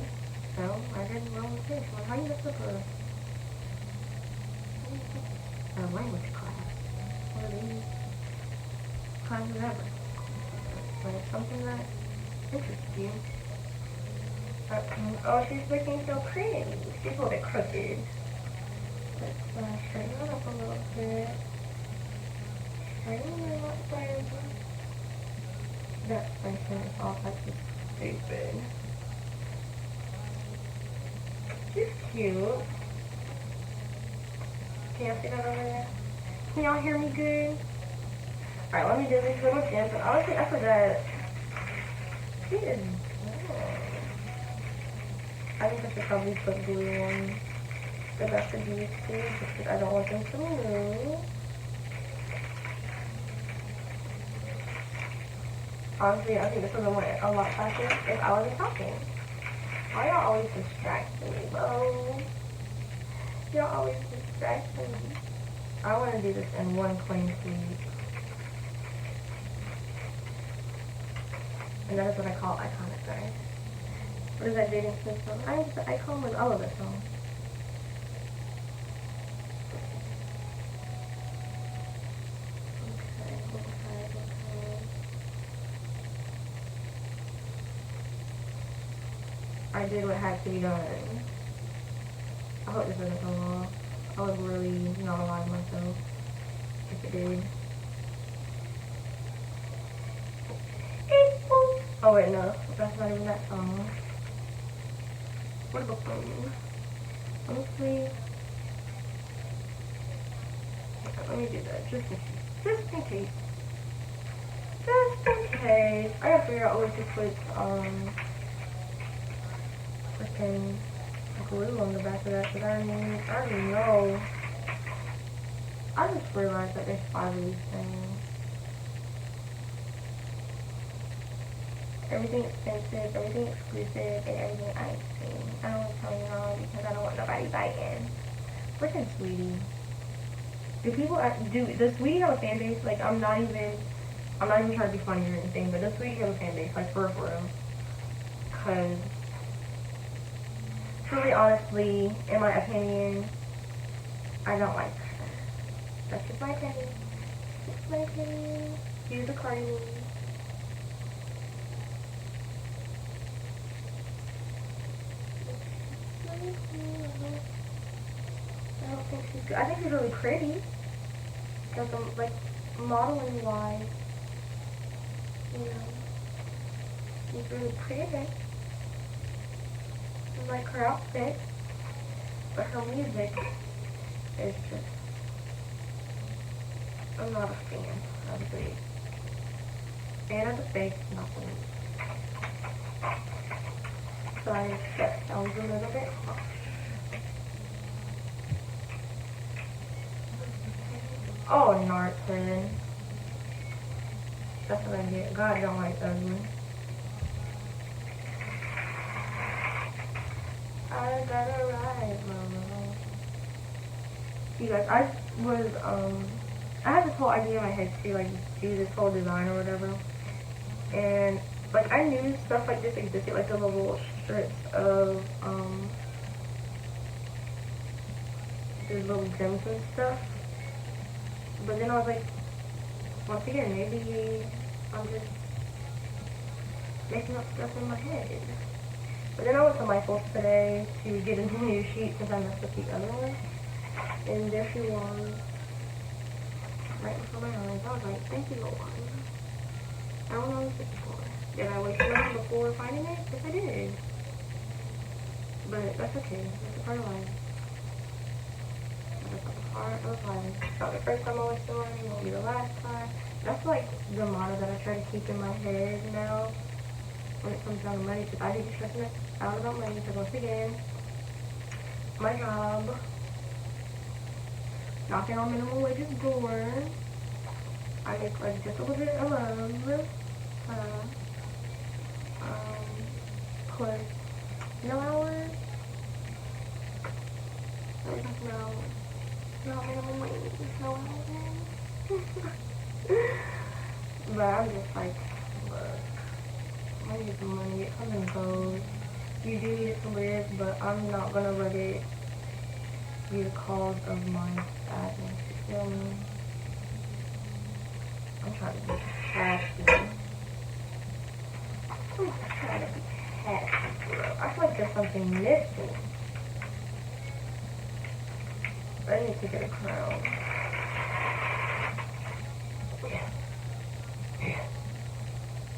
so I did wrong with Spanish. Like, how do you mess up a language class? Or these classes ever? When it's something that interests you. Oh, she's looking so pretty. She's a little bit crooked. Let's straighten it up a little bit. Straighten it up, baby. That extension is all like stupid. She's cute. Can y'all see that over there? Can y'all hear me good? Alright, let me do these little gems. And honestly, I forgot She is dumb. I think I should probably put glue on the rest of these too, just because I don't want them to move. Honestly, I think this would have went a lot faster if I wasn't talking. Why y'all always distracting me, bro? Y'all always distracting me. I want to do this in one clean sweep. And that is what I call iconic, guys. What is that Jaden Smith song? I think the icon was all of the songs. Okay. I did what had to be done. I hope this doesn't come off. I would really not lie to myself if it did. Oh wait, no, that's not even that song. What about phone? Honestly, let me do that just in case. Just in case. Just in case. I gotta figure out what to put freaking glue on the back of that, because I already know. I just realized that there's 5 of these things. Everything expensive, everything exclusive, and everything I've seen. I don't want to tell you all because I don't want nobody biting. Freaking Sweetie. Does Sweetie have a fan base? Like, I'm not even trying to be funny or anything, but does Sweetie have a fan base? Like, for real. Because, truly, honestly, in my opinion, I don't like her. That's just my opinion. Just my opinion. She's a Cardi. I don't think she's good. I think she's really pretty. Like modeling wise. You know. She's really pretty. I like her outfit. But her music is just, I'm not a fan of the fan of the face, not the music. Sorry, that sounds a little bit harsh. Oh, Narton. That's what I get. God don't like ugly. I gotta ride, mama. You guys, I had this whole idea in my head to, like, do this whole design or whatever. And, like, I knew stuff like this existed, like the little strips of, the little gems and stuff. But then I was like, once again, maybe I'm just making up stuff in my head. But then I went to Michael's today to get a new sheet since I messed up the other one. And there she was, right before my eyes. I was like, thank you, Lord. I don't know what this is for. Did I wait too long before finding it? Yes, I did. But that's okay. That's a part of life. That's a part of life. It's not the first time I went to one. It won't be the last time. That's like the motto that I try to keep in my head now when it comes down to money. Because I do be stressing out about money. Because once again, my job, knocking on minimum wages door. I make like just a little bit above. Plus no hours. No minimum wage, no hours. But I'm just like, look, money is money, it comes and goes. You do need it to live, but I'm not gonna let it be the cause of my sadness, you feel me? I'm trying to be happy. I'm trying to be happy, bro. I feel like there's something missing. I need to get a crown.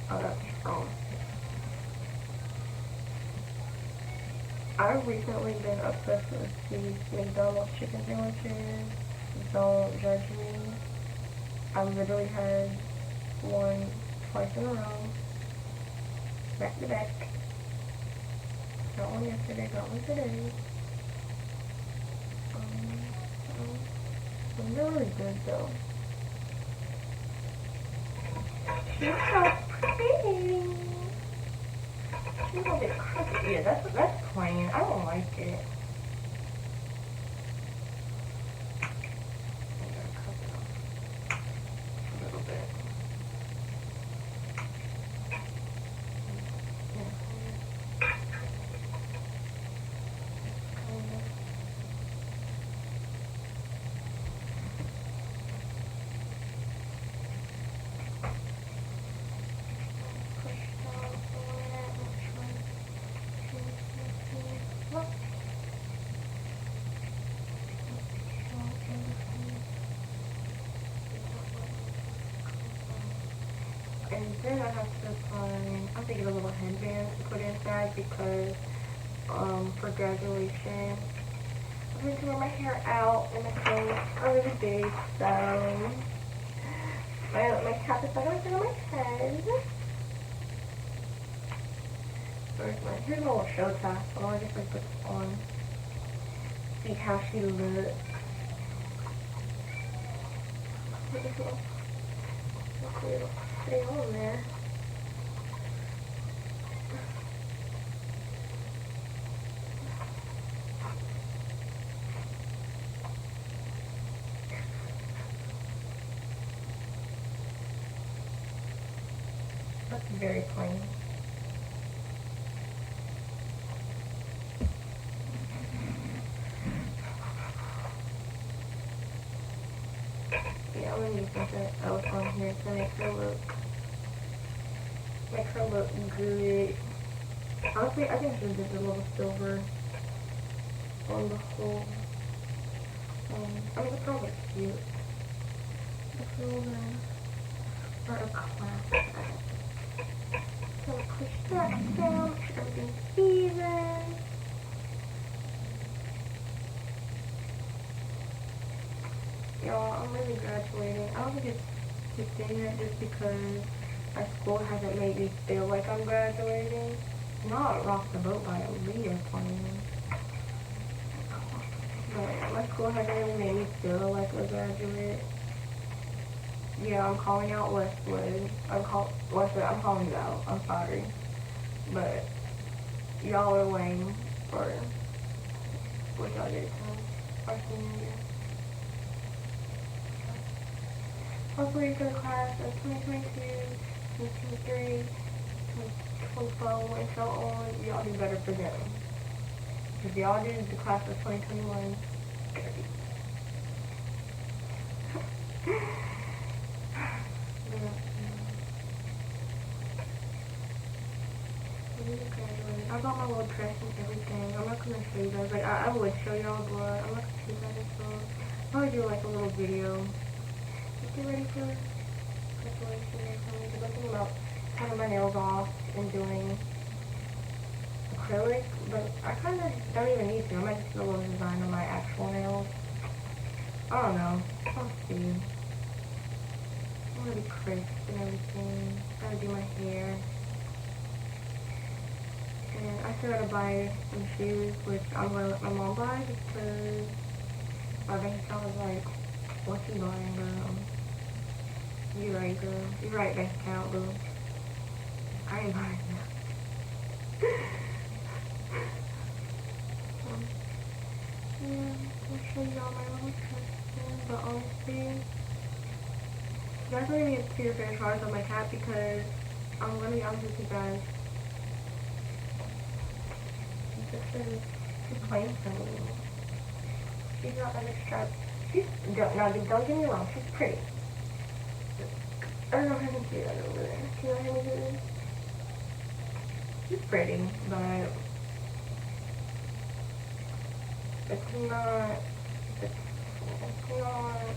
Oh, that's strong. I've recently been obsessed with these McDonald's chicken sandwiches. Don't judge me. I literally had one twice in a row. back to back. Got one yesterday, got one today. They're really good though. She's so pretty. She's a little bit crooked. Yeah, that's plain. I don't like it. I'm gonna cut it off a little bit. And then I have to find, I have to get a little headband to put inside because, for graduation, I'm going to wear my hair out and my clothes are really big, so my cap is not going to fit on my head. Here's my little show tie, so I just like put this on, see how she looks. It'll stay on there. That's very plain. Yeah, I'm gonna use something else on here to make her look good. Honestly, I think I should just do a little silver on the whole. I mean, it's probably cute. It's a little for a class. So push that down, make sure everything's even. Y'all, I'm really graduating. I don't think it's kicked in yet just because my school hasn't made me feel like I'm graduating. Not rock the boat by Aaliyah playing. But my school hasn't really made me feel like a graduate. Yeah, I'm calling out Westwood. Westwood, I'm calling you out. I'm sorry. But y'all are lame for what y'all did to our senior year. Hopefully for the class of 2022, 2023, 2024, and so on, y'all do better for them. If y'all did the class of 2021, I got my little dress and everything. I'm not gonna show you guys. Like, I would show y'all, but I'm not gonna show you guys. So I'll probably do like a little video. Just get ready for graduation or something. Because I'm thinking about having my nails off and doing acrylic. But I kind of don't even need to. I might just do a little design on my actual nails. I don't know. I'll see. I want to be crisp and everything. Gotta do my hair. And I still gotta buy some shoes, which I'm gonna let my mom buy because my bank account was like, what you buying, girl? You right, girl. You right, bank account, boo. I ain't buying that. Yeah, I'll show y'all my little trust, but honestly, you guys don't even need to see the finished products on my cat because I'm gonna be honest with you guys. She's plain for me. She's not that extra. Don't get me wrong, she's pretty. I don't know if I can see that over there. Can you let me do this? She's pretty, but it's not enough.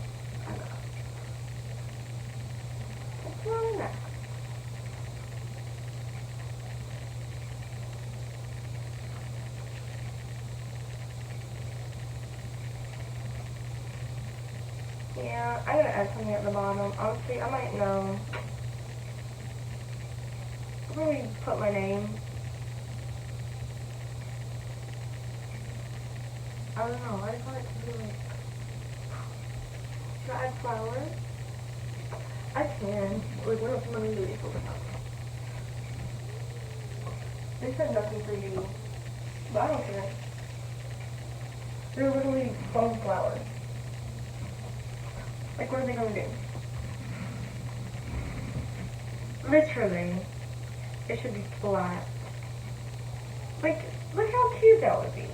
It's not enough. Yeah, I gotta add something at the bottom. Honestly, I might know. Where do we put my name? I don't know. I just want it to be like dried flower. I can. Like, what else money do we focus on? They said nothing for you, but I don't care. They're literally foam flowers. Like, what are they gonna do? Literally, it should be flat. Like, look how cute that would be.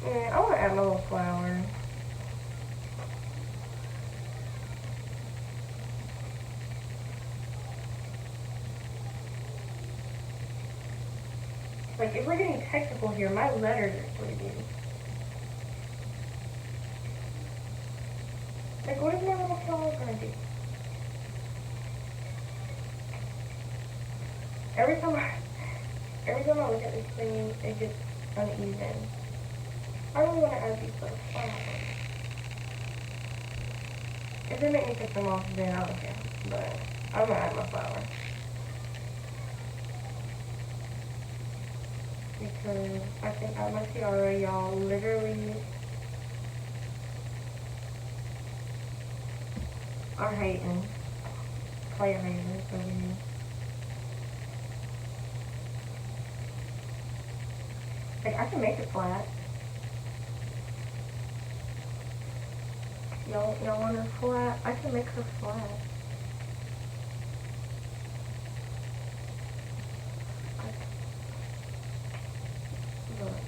Yeah, I want to add my little flower. Like, if we're getting technical here, my letters are sleepy. Like, what is my little flower gonna do? Every time I look at this thing, it gets uneven. I really want to add these little flowers. If they make me pick them off, then I don't care. But I'm gonna add my flower. Because I think at my tiara, y'all literally are hating. Player haters over here. Like, I can make it flat. Y'all want her flat? I can make her flat. Look.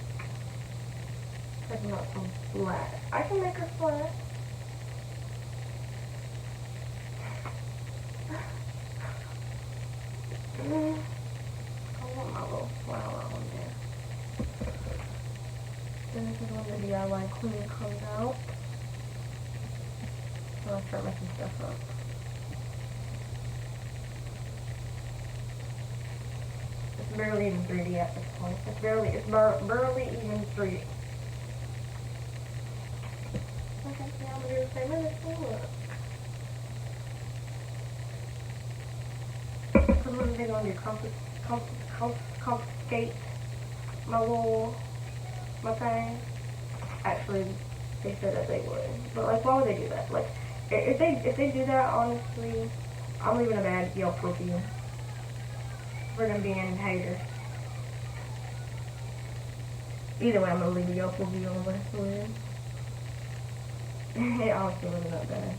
That's not so flat. I can make her flat. I want my little flower on there. Then this is when the DIY queen comes out. I'll start making stuff up. It's barely even 3D at this point. It's barely even 3D. Okay, now I'm gonna do the same with this one. Look. So what are they gonna do? Confiscate my thing? Actually, they said that they would. But like, why would they do that? Like, if they do that, honestly, I'm leaving a bad Yelp review for them being haters. Either way, I'm gonna leave a Yelp review on what it's doing. It honestly wasn't that bad.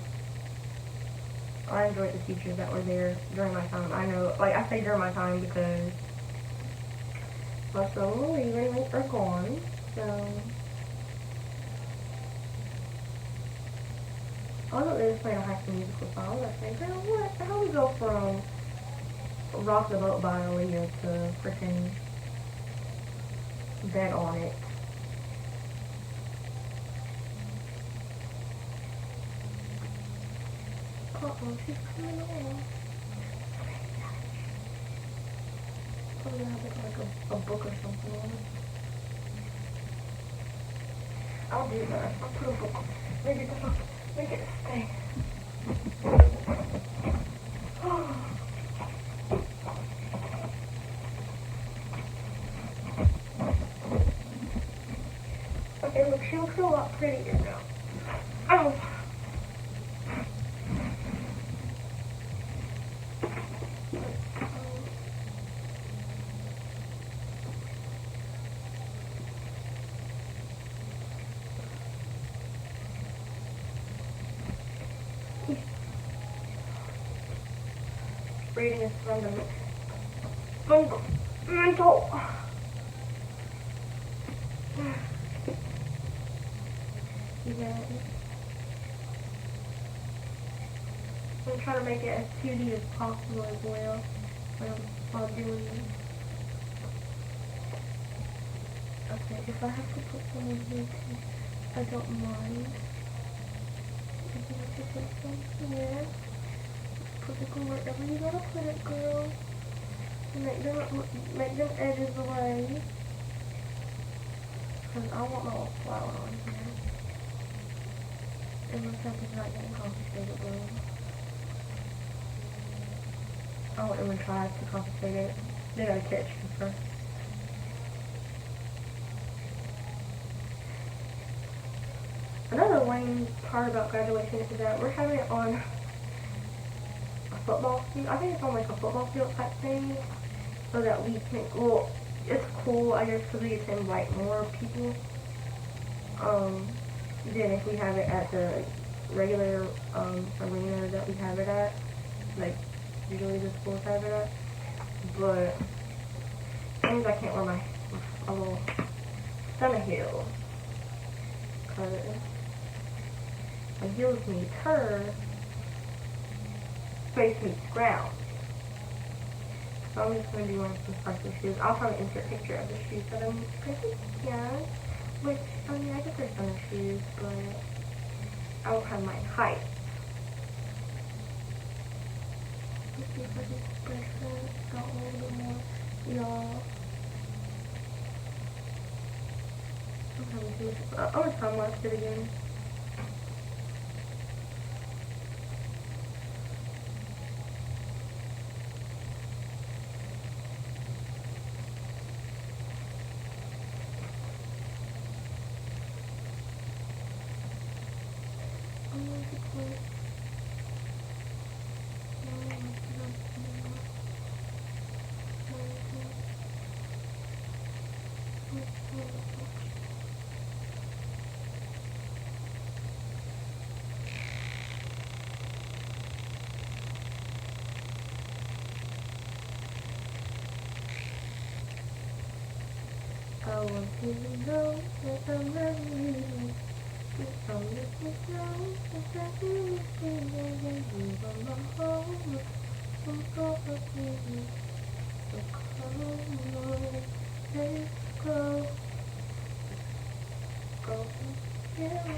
I enjoyed the teachers that were there during my time. I know, like, I say during my time because most of them are leaving or gone, so. I wasn't really playing a High School Musical song. I was like, girl, what? How do we go from Rock the Boat by Aaliyah to freaking Bet on It? Uh-oh, she's coming on. Probably gonna have like a book or something on it. I'll do that. I'll put a book on it. Maybe the book. Make it stay. Okay, look, she looks a lot prettier now. Oh. Reading is fundamental. Yeah. I'm trying to make it as 2D as possible as well while doing this. Okay, if I have to put some in here too, I don't mind. If you have to put some here. Put it wherever you gotta put it, girl. Make them edges away. Cause I want my little flower on here. It looks like it's not getting confiscated, girl. I want them to try to compensate it. They gotta catch me first. Another lame part about graduation is that we're having it on a football field. I think it's on like a football field type thing, so that we can, well, it's cool, I guess, because we get to invite more people, than if we have it at the regular, arena that we have it at, like, usually the schools have it at, but, that means I can't wear my little summer heels, because my heels need turn, face meets ground. So I'm just going to be wearing some sparkly shoes. I'll probably insert a picture of the shoes that I'm going to get, which, I mean, I guess they're summer shoes, but I won't have my height. Let's see if I can spread that out a little bit more, y'all. I'm having too much. I'm going to time lapse it again. I want you to know that I'm loving you. I'm listening now, exactly what you want. You are my home, I'm going to you. So come on, let's go. Go together.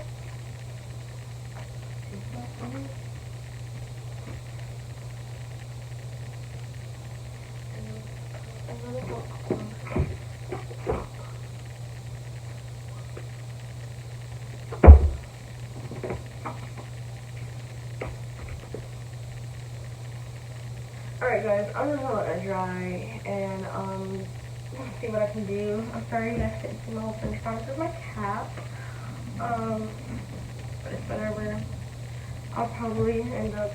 Alright guys, I'm just gonna let it dry and see what I can do. I'm sorry you guys couldn't see my whole finished product with my cap. But it's whatever. I'll probably end up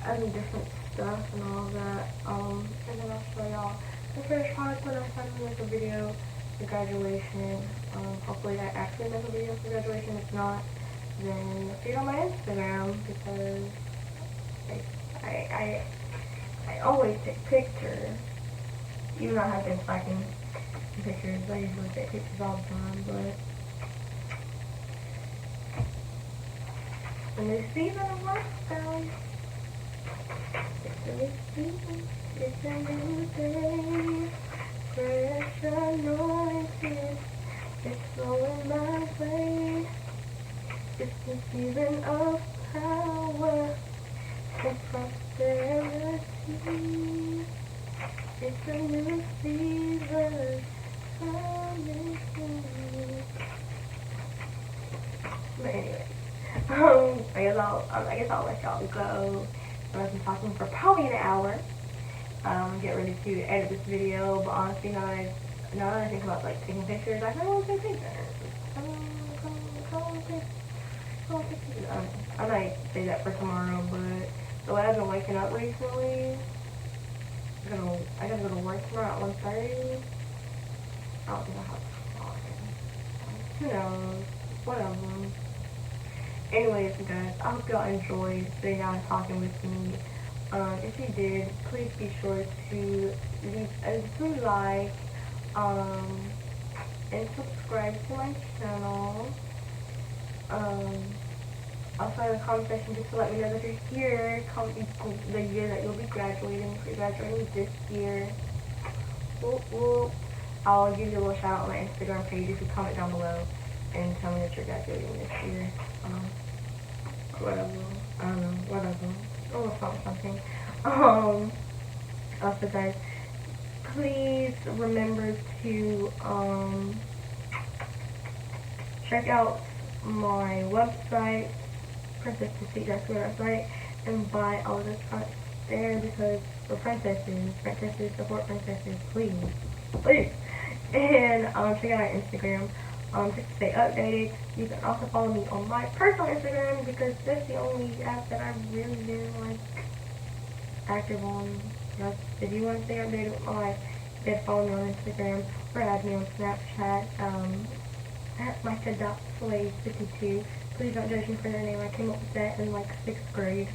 adding different stuff and all of that. And then I'll show y'all the finished product when I finally make a video for graduation. Hopefully I actually make a video for graduation. If not, then see it on my Instagram because I always take pictures. Even though I have been slacking pictures, I usually take pictures all the time, but a new season of life, guys. It's a new season, it's a new day. Fresh anointing, it's flowing my way. It's the season of power and prosperity. It's a new season coming soon. But anyway, I guess I'll let y'all go. I've been talking for probably an hour. Get ready to edit this video. But honestly, now that I think about like taking pictures, I kind of want to take pictures. I might say that for tomorrow, but the way I've been waking up recently, I gotta go to work tomorrow at 1:30. I don't think I have time. Who knows? Whatever. Anyways, guys, I hope y'all enjoyed sitting down and talking with me. If you did, please be sure to leave a good like, and subscribe to my channel. Also in the comment section just to let me know that you're here. Comment the year that you'll be graduating. If you're graduating this year, I'll give you a little shout out on my Instagram page if you comment down below and tell me that you're graduating this year. Whatever. I don't know. Whatever. Oh, something. Also, guys, please remember to check out my website, Princess Deceit, that's my website, and buy all of this products there because for princesses. Princesses, support princesses, please. Please. And check out our Instagram. Just to stay updated. You can also follow me on my personal Instagram because that's the only app that I really been like active on. If you want to stay updated with my life, you can follow me on Instagram or add me on Snapchat at Micah.slave52. Please don't judge me for that name. I came up with that in like 6th grade.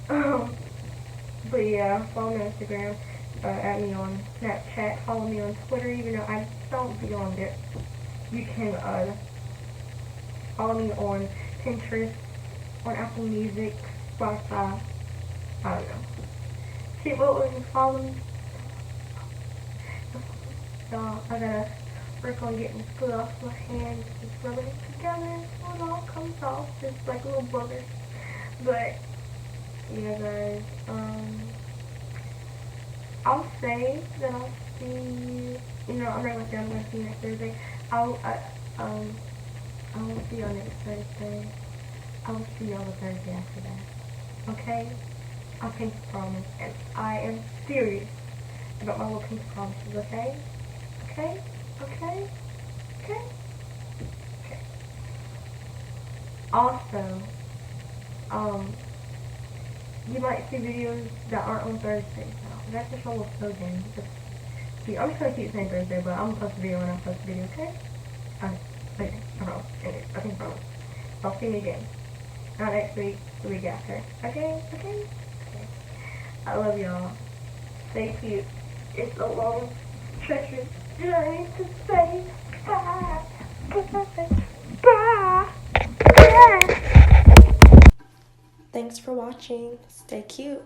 But yeah, follow me on Instagram, add me on Snapchat, follow me on Twitter, even though I don't be on there. You can follow me on Pinterest, on Apple Music, Spotify, I don't know. Keep up and follow me. Y'all, I gotta work on getting this glue off my hands, just rubbing it together so it all comes off, just like a little booger. But yeah, guys, I'll say that I'll see you. I'm not gonna say I'm gonna see you next Thursday. I won't see y'all next Thursday. I will see y'all the Thursday after that. Okay? I pinky promise, and I am serious about my little pinky promises. Okay? Okay? Okay? Okay? Okay. Also, you might see videos that aren't on Thursdays now. That's just a little slogan. I'm just gonna keep saying Thursday, but I'm gonna post a video when I post a video, okay? Alright, okay, I promise. Okay, promise. I'll see you again. Not next week, the week after. Okay? Okay? Okay. I love y'all. Stay cute. It's a long, treacherous journey to say bye. Bye. Bye. Thanks for watching. Stay cute.